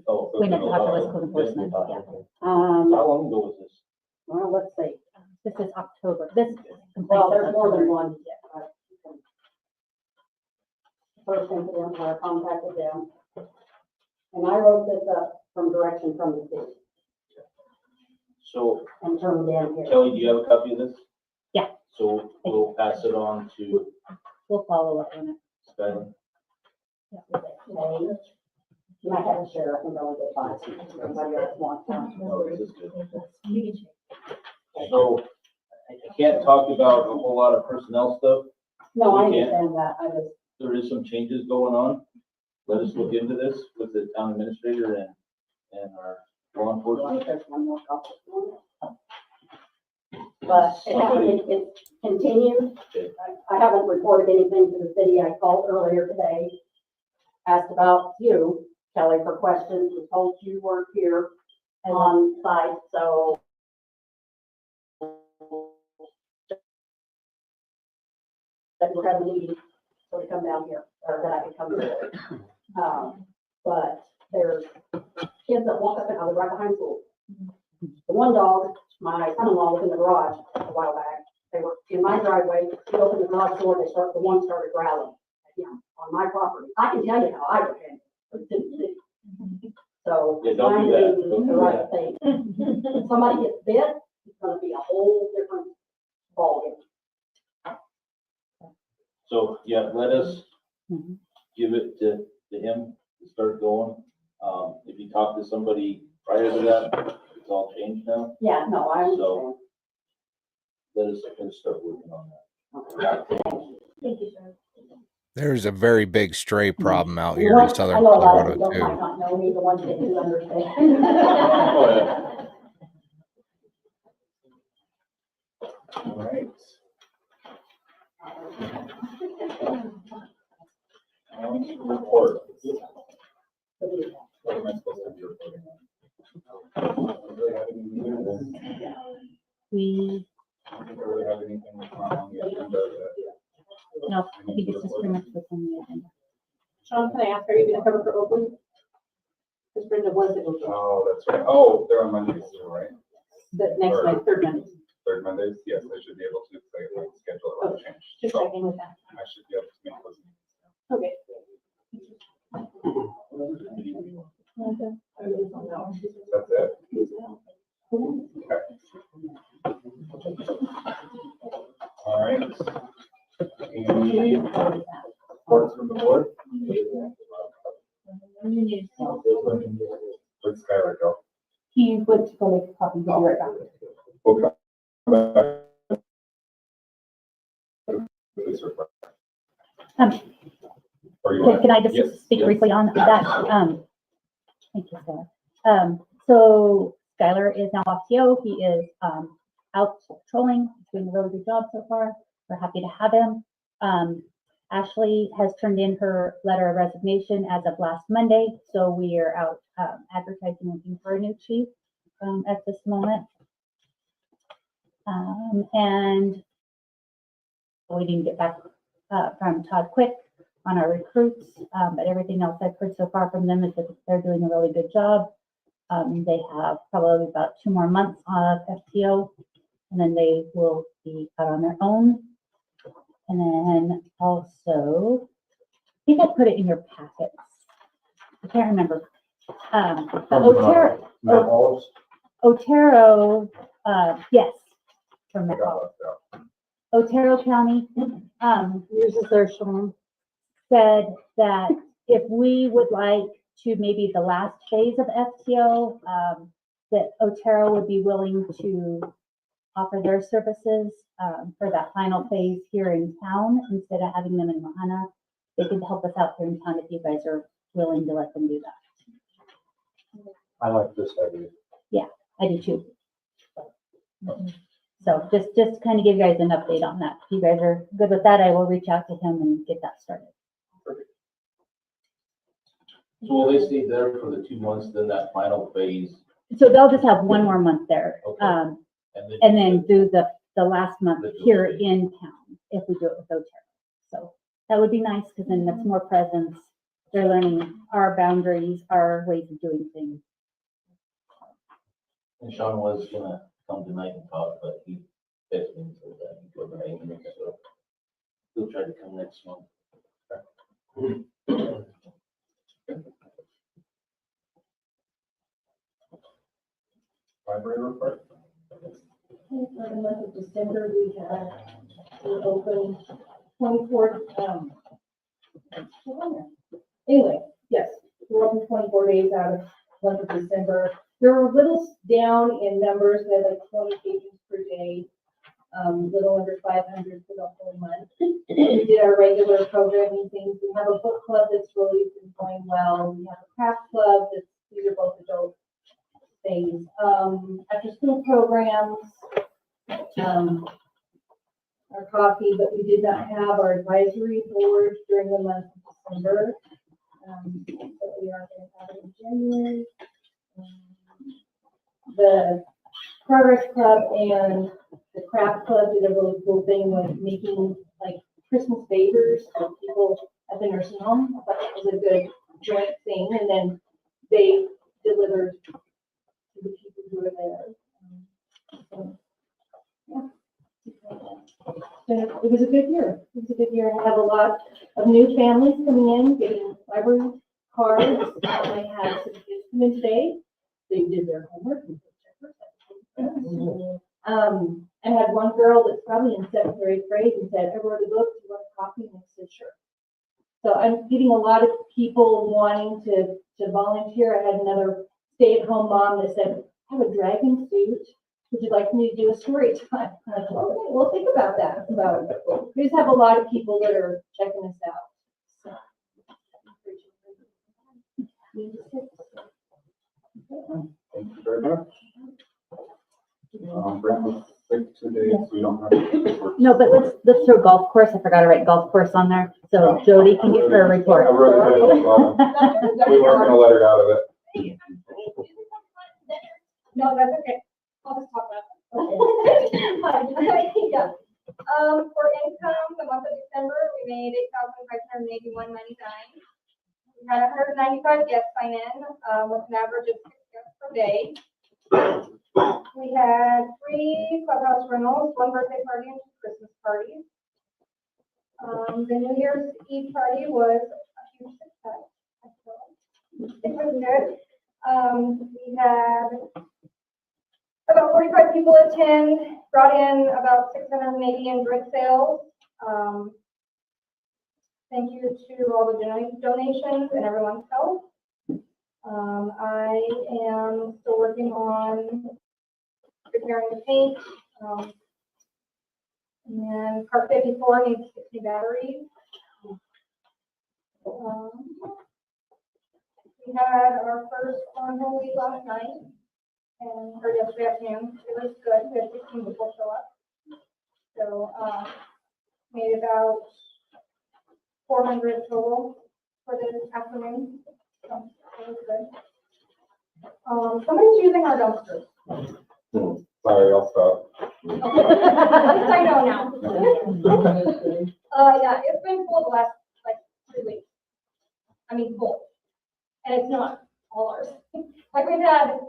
Oh. We never talked about code enforcement, yeah. How long ago was this? Well, let's see. This is October. This Well, complaint there's is more than October. one. First incident where I contacted them. And I wrote this up from direction from the city So and turned it in here. Kelly, do you have a copy of this? Yeah. So we'll pass it on to We'll follow up on it. Skylar. Okay. You might have to share, I think I'll get by. Somebody else wants one. No, this is good. So I can't talk about a whole lot of personnel stuff. No, I Okay. understand that. I just, There is some changes going on. Let us look into this with the town administrator and our law I enforcement. think there's one more copy. But it's continued. Okay. I haven't reported anything to the city. I called earlier today, asked about you, Kelly, for questions, was told you weren't here on site, so. That we're having a meeting, so to come down here, or that I could come here. But there's kids that walk up and I was right behind school. The one dog, my son-in-law was in the garage a while back. They were in my driveway, he opened the garage door, the one started growling at him on my property. I can tell you how I would handle it, but didn't see. So. Yeah, don't do that. I'm Don't doing do the right that. thing. If somebody gets bit, it's gonna be a whole different ballgame. So, yeah, let us Mhm. give it to him to start going. If you talk to somebody prior to that, it's all changed now. Yeah, no, I understand. Let us start working on that. Thank you, sir. There's a very big stray problem out The here in ones- southern I know a lot of Colorado people might too. not know me, the ones that do understand. Oh, yeah. All right. Report. What am I supposed to be reporting on? Don't really have any news. We, Don't really have anything that's not on the agenda that no, I think it's just pretty much what's on the agenda. Sean, can I ask, are you gonna cover for Oakland? Because Brenda was at Oakland, Oh, that's right. Oh, they're on Mondays too, right? the next Monday, third Monday. Third Mondays? Yes, I should be able to, because I have my schedule already changed. Just So checking with that. I should be able to make those. Okay. That's it? Okay. All right. Any reports from the board? Where'd Skylar go? He went to go make a copy, he'll be right back. We'll come back. Please report. Or you want- Can I just Yes, speak yes. briefly on that? Thank you, Skylar. So Skylar is now off TO. He is out patrolling, doing a really good job so far. We're happy to have him. Ashley has turned in her letter of resignation as of last Monday, so we are out advertising, looking for a new chief at this moment. And we didn't get back from Todd Quick on our recruits, but everything else I've heard so far from them is that they're doing a really good job. They have probably about 2 more months of FTO, and then they will be out on their own. And then also, I think I put it in your packets. I can't remember. Otero, yes, from I the got left out. Otero County, uses their Shalom, said that if we would like to maybe the last phase of FTO, that Otero would be willing to offer their services. for that final phase here in town instead of having them in Mahana. They could help us out here in town if you guys are willing to let them do that. I like this idea. I do too. So just to kind of give you guys an update on that. If you guys are good with that, I will reach out to him and get that started. So will they stay there for the 2 months, then that final phase? So they'll just have one more month there. Okay. And then do the last month here in town if we do it with Otero. So that would be nice because then that's more presence. They're learning our boundaries, our ways of doing things. And Sean was gonna come tonight and talk, but he texted me and said that he couldn't make it, so he'll try to come next month. Library report? For the month of December, we had, we opened 24, anyway, yes, we're open 24 days out of month of December. We were a little down in numbers, we had like 20 patrons per day, little under 500 for the whole month. We did our regular programming things. We have a book club that's really been going well. We have a craft club that's, these are both adult things. After school programs, our coffee, but we did not have our advisory board during the month of December. But we are going to have it in January. The Progress Club and the Craft Club did a really cool thing with making like Christmas favors for people at the nursing home. I thought that was a good joint thing, and then they delivered to the people who were there. So, yeah. It was a good year. It was a good year. I have a lot of new families coming in, getting library cards. I had some kids come in today. They did their homework. I had one girl that's probably in 7th or 8th grade and said, I wrote a book, do you want a copy? And I said, sure. So I'm getting a lot of people wanting to volunteer. I had another stay-at-home mom that said, I have a dragon suit. Would you like me to do a story time? And I said, okay, we'll think about that. So we just have a lot of people that are checking us out. Thank you very much. Brent was sick today, so we don't have to. No, but let's throw golf course. I forgot to write golf course on there. So Jody can give her a report. I wrote it in as well. We weren't gonna let her out of it. No, that's okay. I'll just talk about it. Yeah. For income, the month of December, we made $8,581.99. We had 195 guests sign in, with an average of 6 guests per day. We had 3 clubhouse rentals, 1 birthday party, and 2 Christmas parties. The New Year's Eve party was a huge success. It was good. We had about 45 people attend, brought in about 680 in drink sales. Thank you to all the donations and everyone's help. I am still working on preparing the paint. And Part 54 needs 60 batteries. We had our first cornhole week last night, or yesterday afternoon. It was good. We had 16 people show up. So made about 400 total for this afternoon. So it was good. Somebody's using our dumpsters. Sorry, I'll stop. At least I know now. Yeah, it's been full the last like 3 weeks. I mean, full. And it's not all ours. Like we've had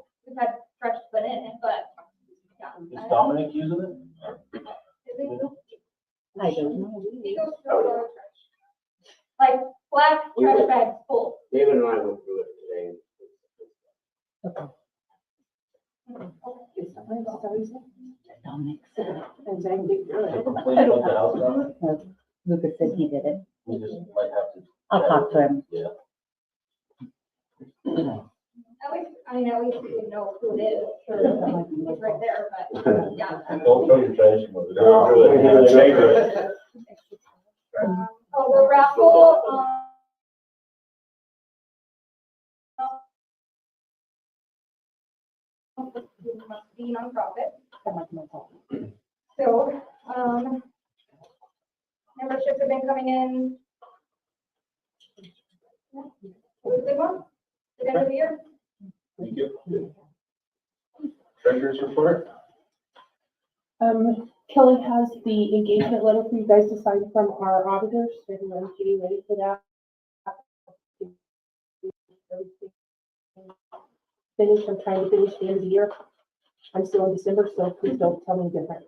trash put in it, but yeah. Is Dominic using it? Is it? I don't know. He goes through a lot of trash. Like black trash bags full. David and I went through it today. Okay. Dominic. Complain about the house now? Lucas said he did it. We just might have to. I'll talk to him. Yeah. At least I mean, at least we would know who it is, or it's right there, but, yeah. Don't throw your trash in with Oh, the raffle, must be nonprofit. So, memberships have been coming in. Good one, the end of the year. Thank you. Treasurer's report? Kelly has the engagement letter for you guys to sign from our auditors, so everyone's getting ready for that. Finish, I'm trying to finish the end of the year. I'm still in December, so please don't tell me different.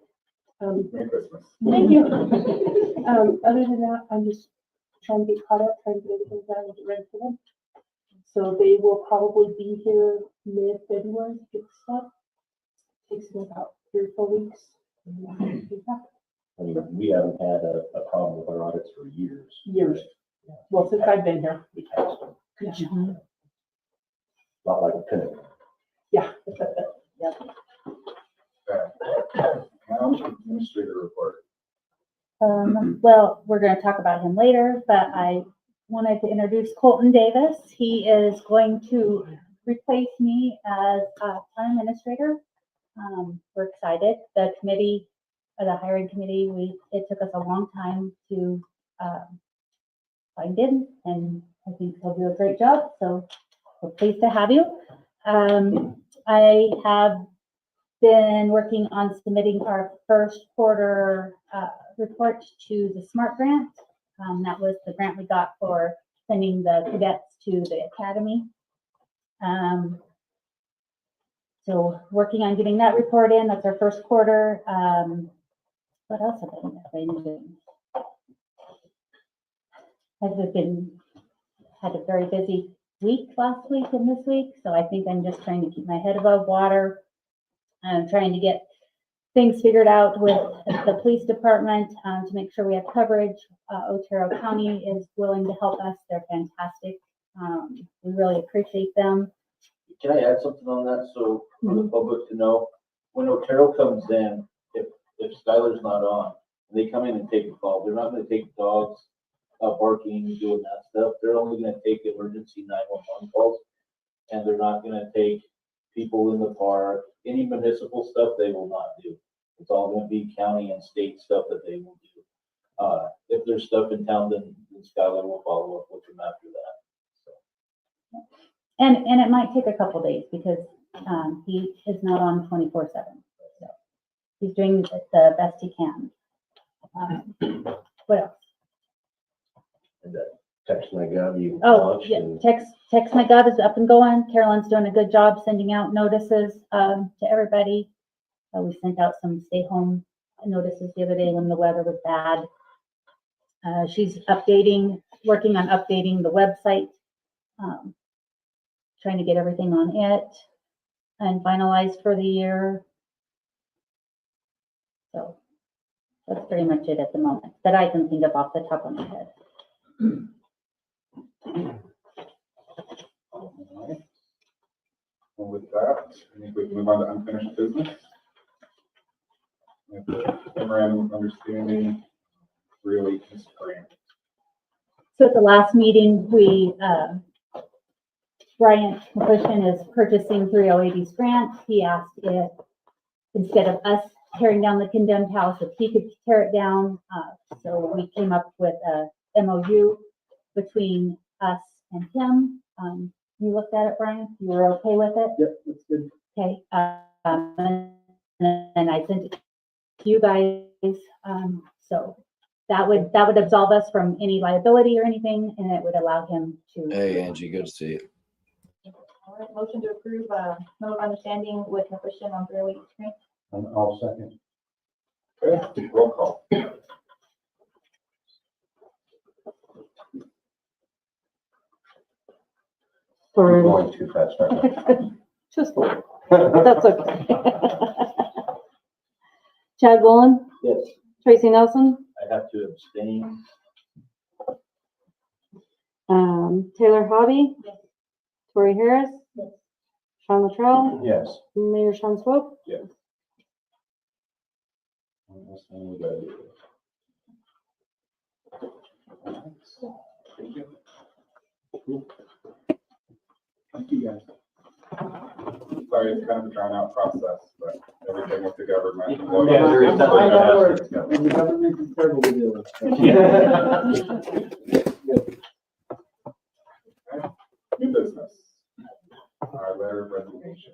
Merry Christmas. Thank you. Other than that, I'm just trying to get caught up, trying to get everything done and get ready for them. So they will probably be here mid-February to get stuff. Takes them about 3 or 4 weeks. And then I'll be back. I mean, we haven't had a problem with our audits for years. Years. Well, since I've been here. Yeah. Not like a pin. Yeah. Town administrator report. Well, we're going to talk about him later, but I wanted to introduce Colton Davis. He is going to replace me as town administrator. We're excited. The committee, the hiring committee, it took us a long time to find him, and I think he'll do a great job. So we're pleased to have you. I have been working on submitting our first quarter report to the SMART grant. That was the grant we got for sending the cadets to the academy. So working on getting that report in. That's our first quarter. What else have I been doing? Had a very busy week last week and this week, so I think I'm just trying to keep my head above water. I'm trying to get things figured out with the police department to make sure we have coverage. Otero County is willing to help us. They're fantastic. We really appreciate them. Can I add something on that? So for the public to know, when Otero comes in, if Skylar's not on, they come in and take a call. They're not going to take dogs barking, doing that stuff. They're only going to take emergency 911 calls, and they're not going to take people in the park. Any municipal stuff they will not do. It's all going to be county and state stuff that they will do. If there's stuff in town, then Skylar will follow up with them after that. So. And it might take a couple days because he is not on 24/7. So he's doing the best he can. What else? And that text my gov you Oh, launched yeah, and text my gov is up and going. Carolyn's doing a good job sending out notices to everybody. We sent out some stay home notices the other day when the weather was bad. She's working on updating the website, trying to get everything on it and finalized for the year. So that's pretty much it at the moment that I can think of off the top of my head. All right. Well, with that, I think we can move on to unfinished business. Memorandum of understanding, really just grant. So at the last meeting, Bryant Cushman is purchasing 308's grant. He asked if, instead of us tearing down the condemned house, if he could tear it down. So we came up with a MOU between us and him. You looked at it, Brian? You were okay with it? Yep, that's good. Okay. And I sent it to you guys. So that would absolve us from any liability or anything, and it would allow him to. Hey, Angie, good to see you. All right, motion to approve, note of understanding with Christian on 308 screen. I'll second. Okay, roll call. we're going too fast right now. Just a little. That's okay. Chad Bullen, Yes, Tracy Nelson, I have to abstain. Taylor Hobby, Tori Harris, Sean Luttrell, Yes. Mayor Sean Swope. Yes. What else do we gotta do? Thank you, guys. Sorry, it's kind of a drawn out process, but everything with the government. Yeah, there is something that has to The government is terrible to deal with. New business. Our letter of resignation.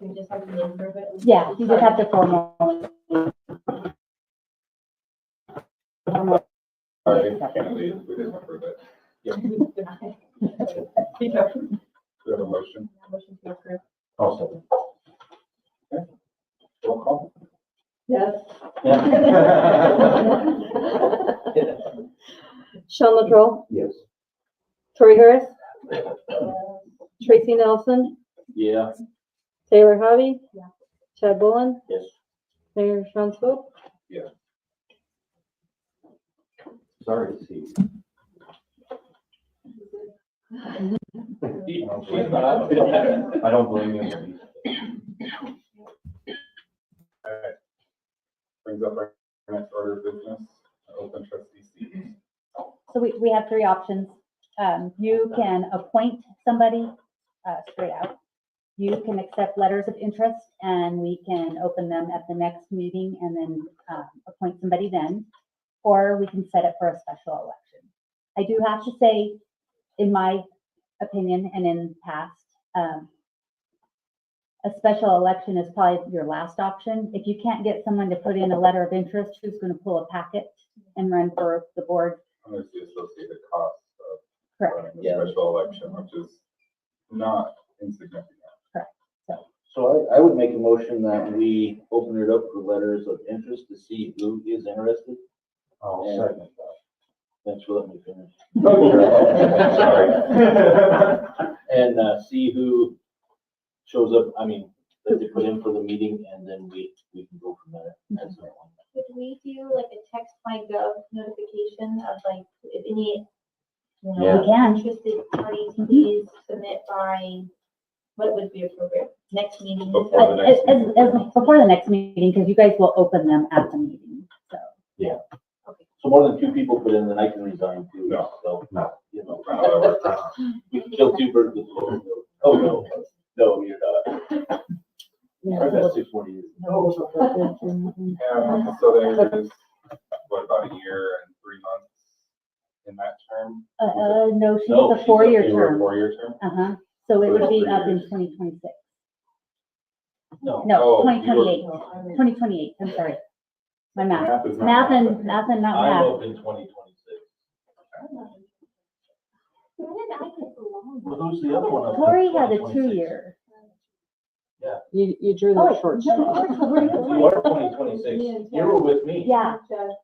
We just have to approve it. Yeah, you just have to formal. Sorry, can't believe we didn't approve it. We have a motion. Motion to approve. Also. Roll call. Yes. Sean Luttrell, Yes. Tori Harris, Tracy Nelson, Yeah. Taylor Hobby. Chad Bullen, Yes. Mayor Sean Swope. Sorry to see you. I don't blame you. Alright. Brings up our next order of business, open trustee seats. So we have three options. You can appoint somebody, straight out. You can accept letters of interest and we can open them at the next meeting and then, appoint somebody then. Or we can set it for a special election. I do have to say, in my opinion and in past, a special election is probably your last option. If you can't get someone to put in a letter of interest, who's going to pull a packet and run for the board? There's the associated cost of Correct. running a special election, which is not insignificant. So I would make a motion that we open it up for letters of interest to see who is interested. I'll And- second that. Thanks for letting me finish. Sorry. And see who shows up, I mean, that they put in for the meeting, and then we can go from there. That's the one. Could we do like a text my gov notification of like, if any, We can. interested parties, please submit by, what would be appropriate, next meeting? Before the next meeting. Before the next meeting, because you guys will open them at the meeting, so. So more than two people put in, then I can resign too. No. So, No. you know, Not how that works. you can kill two birds with one stone. Oh, no, no, you're not. I heard that 6 years. So there's, what, about a year and 3 months in that term? No, she's No, a she's four-year You were a term. 4-year term? Uh-huh, so it So would it's be 3 up in years. 2026. No. No, Oh, 2028, 2028, I'm sorry. My math, Math is not math math. and not I'm math. up in 2026. When did I get the long Well, one? who's the other one? Tori had a 2-year. You drew Oh, the short no, straw. You are 2026. You were with me. Yeah,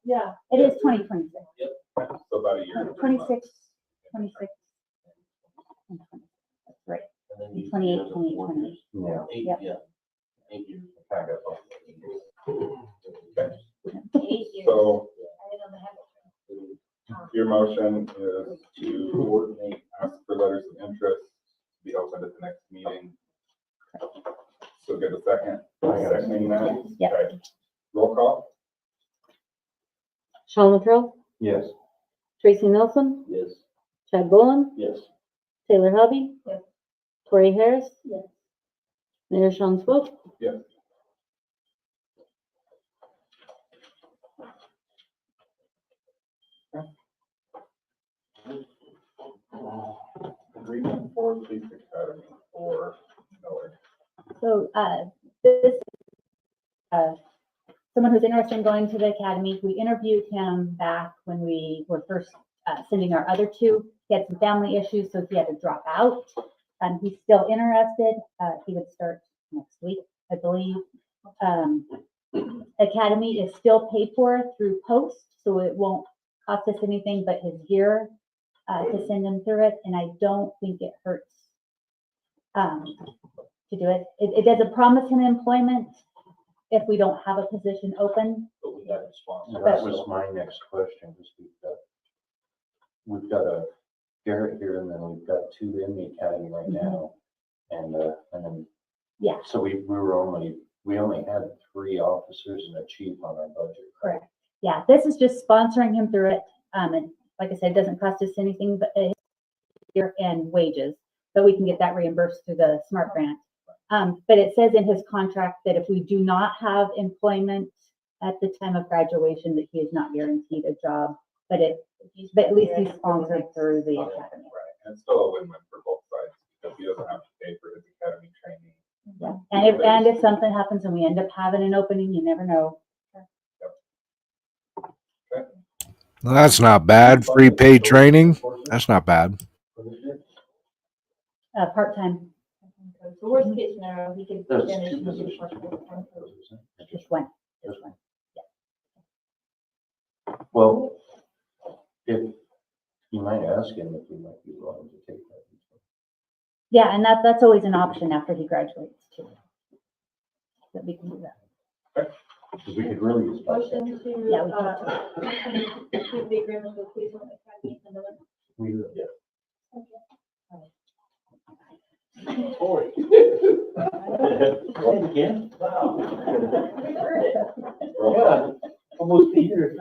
Yeah. it is 2026, So about a year. and 3 months. 26, 26. and 20. That's right, And then you- 28, 28, 28. Yeah. Yep. Yeah. 8 years. I got both. Okay. 8 years. So I don't have it. your motion is to coordinate, ask for letters of interest, to be opened at the next meeting. So get a second, seconding that? Yep. Okay. Roll call? Sean Luttrell, Yes. Tracy Nelson, Yes. Chad Bullen, Yes. Taylor Hobby. Yes. Tori Harris. Yes. Mayor Sean Swope. Yes. Agreement for police academy for Miller. So, this, someone who's interested in going to the academy, we interviewed him back when we were first, sending our other two. He had some family issues, so he had to drop out. He's still interested. He would start next week, I believe. Academy is still paid for through post, so it won't cost us anything but his gear, to send him through it, and I don't think it hurts, to do it. It doesn't promise him employment if we don't have a position open. But we got a sponsor. That was my next question, to speak up. We've got a Garrett here, and then we've got 2 in the academy right now. And then, Yeah. so we only had 3 officers and a chief on our budget. Correct. Yeah, this is just sponsoring him through it. And like I said, it doesn't cost us anything but year and wages, but we can get that reimbursed through the SMART grant. But it says in his contract that if we do not have employment at the time of graduation, that he is not guaranteed a job, but at least he's sponsored through the academy. Right, and it's still a win-win for both sides, because he doesn't have to pay for his academy training. Yeah. And if something happens and we end up having an opening, you never know. Well, that's not bad. Free paid training. That's not bad. Part-time. So worst case scenario, he could There's finish. 2 and do positions. part-time. Just one. Well, if you might ask him if he might be willing to take that. Yeah, and that's always an option after he graduates too. That we can do that. Because we could really use. Motion to, Yeah, we approve the agreement with Cleveland Academy and the. We, yeah. Tori. Again? Wow. Yeah, almost a year.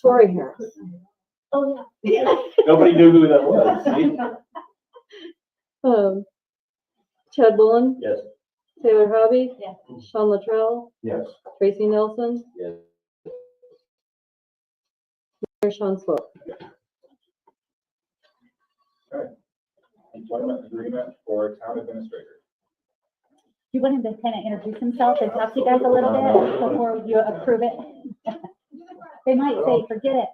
Tori Harris. Oh, yeah. Nobody knew who that was. See? Chad Bullen, Yes. Taylor Hobby, Yeah. Sean Luttrell, Yes. Tracy Nelson, Yes. Mayor Sean Swope. Employment agreement for town administrator. You want him to kind of introduce himself and talk to you guys a little bit before you approve it? They might say, forget it.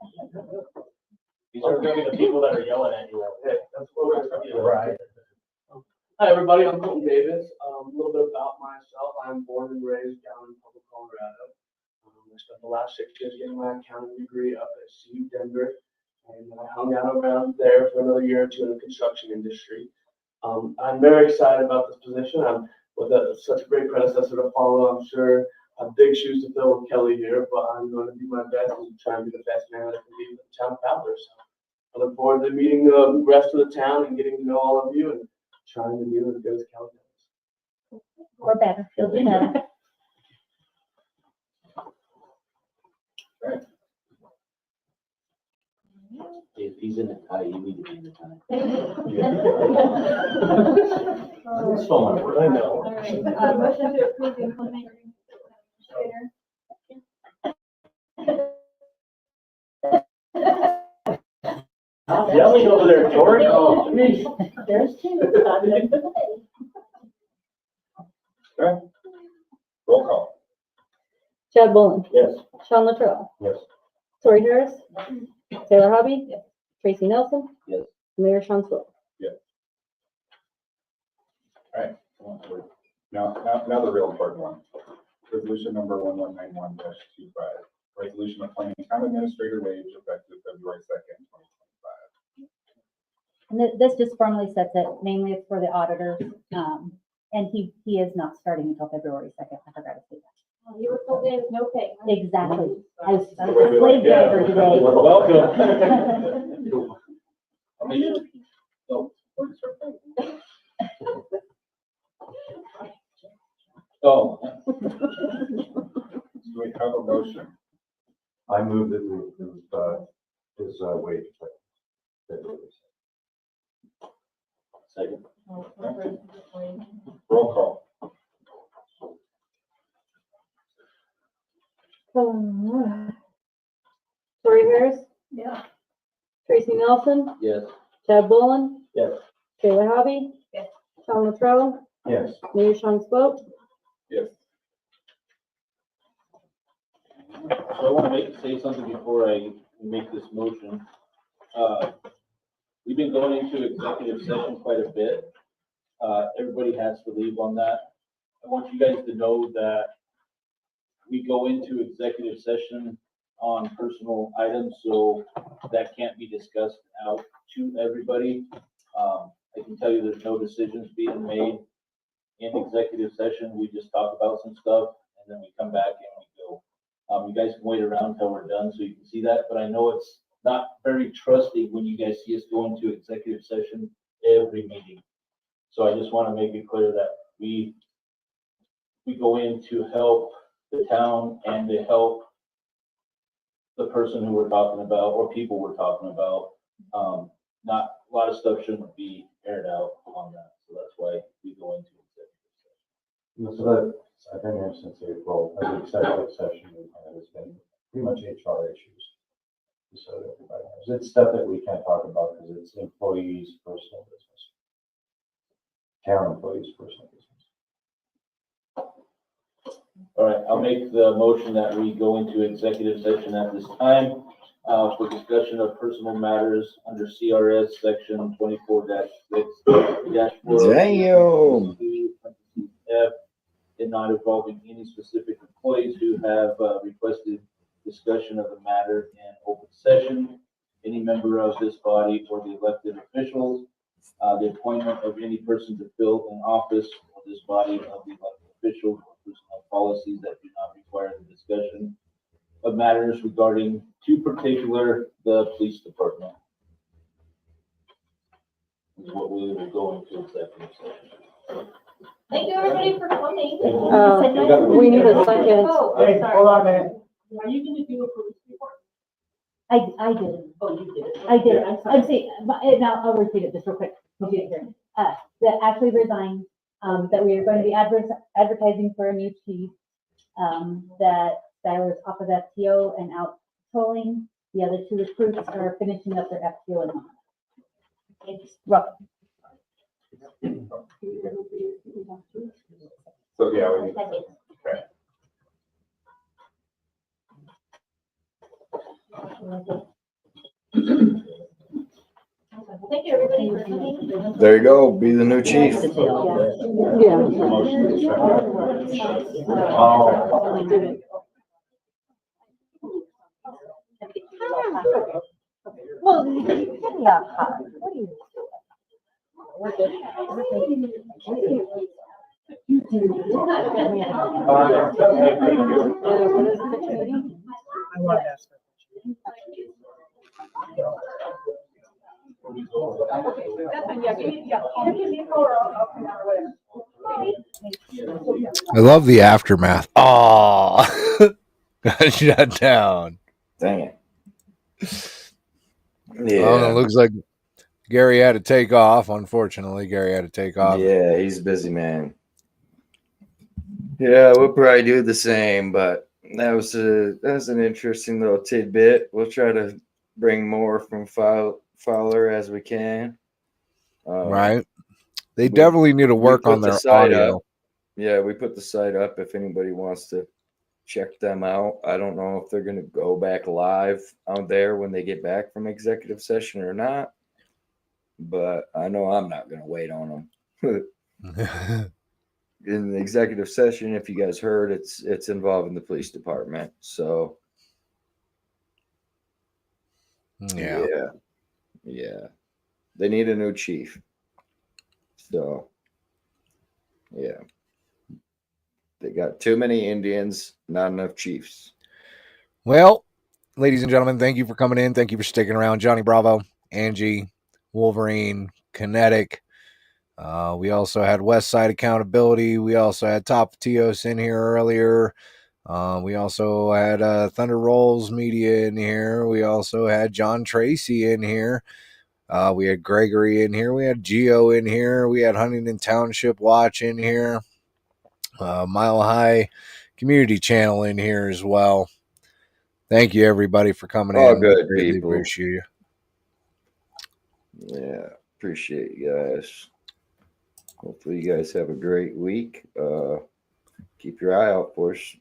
These are gonna be the people that are yelling at you. Hey, that's what we're talking about. Right. Hi, everybody. I'm Colton Davis. A little bit about myself. I'm born and raised down in Pueblo, Colorado. I spent the last 6 years getting my accounting degree up at CU Denver. And I hung out around there for another year or 2 in the construction industry. I'm very excited about this position. I'm with such a great predecessor to follow. I'm sure I have big shoes to fill with Kelly here, but I'm going to do my best and try and be the best man that I can be in the town of Fowler. So I look forward to meeting the rest of the town and getting to know all of you and trying to do as good as Kelly does. Or better, he'll do better. If he's in the tie, you need to be in the tie. All So, I know. right, motion to approve the employment agreement with Yelling over there, Tori. Oh, geez. There's two. Okay. Roll call. Chad Bullen, Yes. Sean Luttrell, Yes. Tori Harris, Taylor Hobby, Tracy Nelson. Yes. Mayor Sean Swope. Now the real important one. Resolution number 1191-25. Resolution appointing town administrator wage effective February 2nd, 2025. And this just formally sets it, mainly it's for the auditors. And he is not starting until February 2nd. I forgot to say that. You were told there was no pay. huh? Exactly. I was a slave driver today. Welcome. Oh. Do we have a motion? I move that we approve his wage. Second. Roll call. Tori Harris, Yeah. Tracy Nelson, Yes. Chad Bullen, Yes. Taylor Hobby. Yes. Sean Luttrell, Yes. Mayor Sean Swope. Yes. So I want to say something before I make this motion. We've been going into executive session quite a bit. Everybody has to leave on that. I want you guys to know that we go into executive session on personal items, so that can't be discussed out to everybody. I can tell you there's no decisions being made in executive session. We just talk about some stuff and then we come back and we go. You guys can wait around until we're done so you can see that, but I know it's not very trusting when you guys see us go into executive session every meeting. So I just want to make it clear that we go in to help the town and to help the person who we're talking about or people we're talking about. Not a lot of stuff shouldn't be aired out on that. So that's why we go into executive session. So that, I've been here since April. Every executive session we've had has been pretty much HR issues. Just so that everybody knows. It's stuff that we can't talk about because it's employees' personal business. Town employees' personal business. All right, I'll make the motion that we go into executive session at this time for discussion of personal matters under CRS section 24-6 Damn. F, and not involving any specific employees who have requested discussion of the matter in open session, any member of this body or the elected officials, the appointment of any person to fill an office or this body of the elected officials, or personal policies that do not require the discussion of matters regarding, to particular, the police department. Is what we will go into executive session. Thank you, everybody, for coming. We need a second. Oh, Hey, sorry. hold on a minute. Are you gonna do a police report? I did. Oh, you did. I did. Yeah, I'm sorry. I'm saying, now I'll repeat it just real quick. If you didn't hear. That Ashley resigned, that we are going to be advertising for a new chief, that Skylar's off of FTO and out patrolling. The other two recruits are finishing up their FTO and on. It's rough. So, yeah, we need. Okay. Thank you, everybody, for coming. There you go. Be the new chief. Well, yeah, what do you? I want to ask her. I love the aftermath. Oh, got shut down. Dang it. Oh, Yeah. it looks like Gary had to take off. Unfortunately, Gary had to take off. Yeah, he's a busy man. Yeah, we'll probably do the same, but that was an interesting little tidbit. We'll try to bring more from Fowler as we can. Right. They definitely need to work on their audio. Up. Yeah, we put the site up if anybody wants to check them out. I don't know if they're going to go back live out there when they get back from executive session or not, but I know I'm not going to wait on them. In the executive session, if you guys heard, it's involving the police department. So yeah, they need a new chief. So yeah, they got too many Indians, not enough chiefs. Well, ladies and gentlemen, thank you for coming in. Thank you for sticking around. Johnny Bravo, Angie, Wolverine, Kinetic. We also had West Side Accountability. We also had Top Tios in here earlier. We also had Thunder Rolls Media in here. We also had John Tracy in here. We had Gregory in here. We had Geo in here. We had Huntington Township Watch in here. Mile High Community Channel in here as well. Thank you, everybody, for coming All in. good Really people. appreciate you. Yeah, appreciate you guys. Hopefully you guys have a great week. Keep your eye out for us.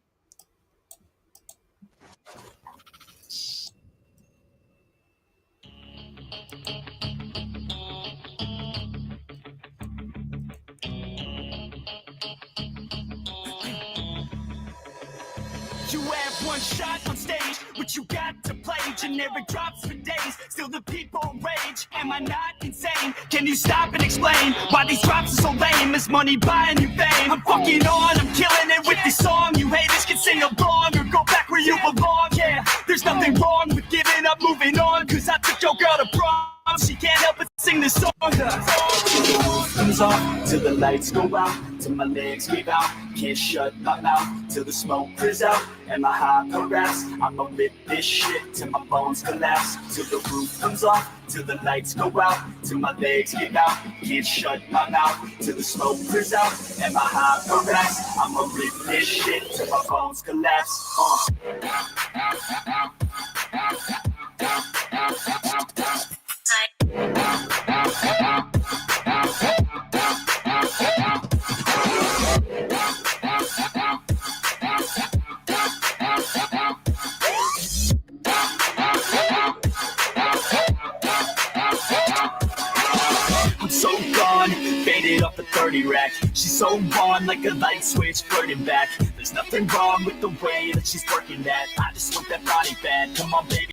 You have one shot on stage, what you got to play. Generic drops for days, still the people rage. Am I not insane? Can you stop and explain why these drops are so lame? Is money buying you fame? I'm fucking on, I'm killing it with this song. You haters can sing along or go back where you belong. Yeah, there's nothing wrong with giving up Moving on, cause I took your girl to prom. She can't help but sing this song. Till the roof comes off, till the lights go out, till my legs give out. Can't shut my mouth till the smoke clears out. And my high raps, I'ma rip this shit till my bones collapse. Till the roof comes off, till the lights go out, till my legs give out. Can't shut my mouth till the smoke clears out. And my high raps, I'ma rip this shit till my bones collapse. I'm so gone, faded off the 30 rack. She's so on like a light switch, flirting back. There's nothing wrong with the way that she's working that. I just want that body bad. Come on, baby.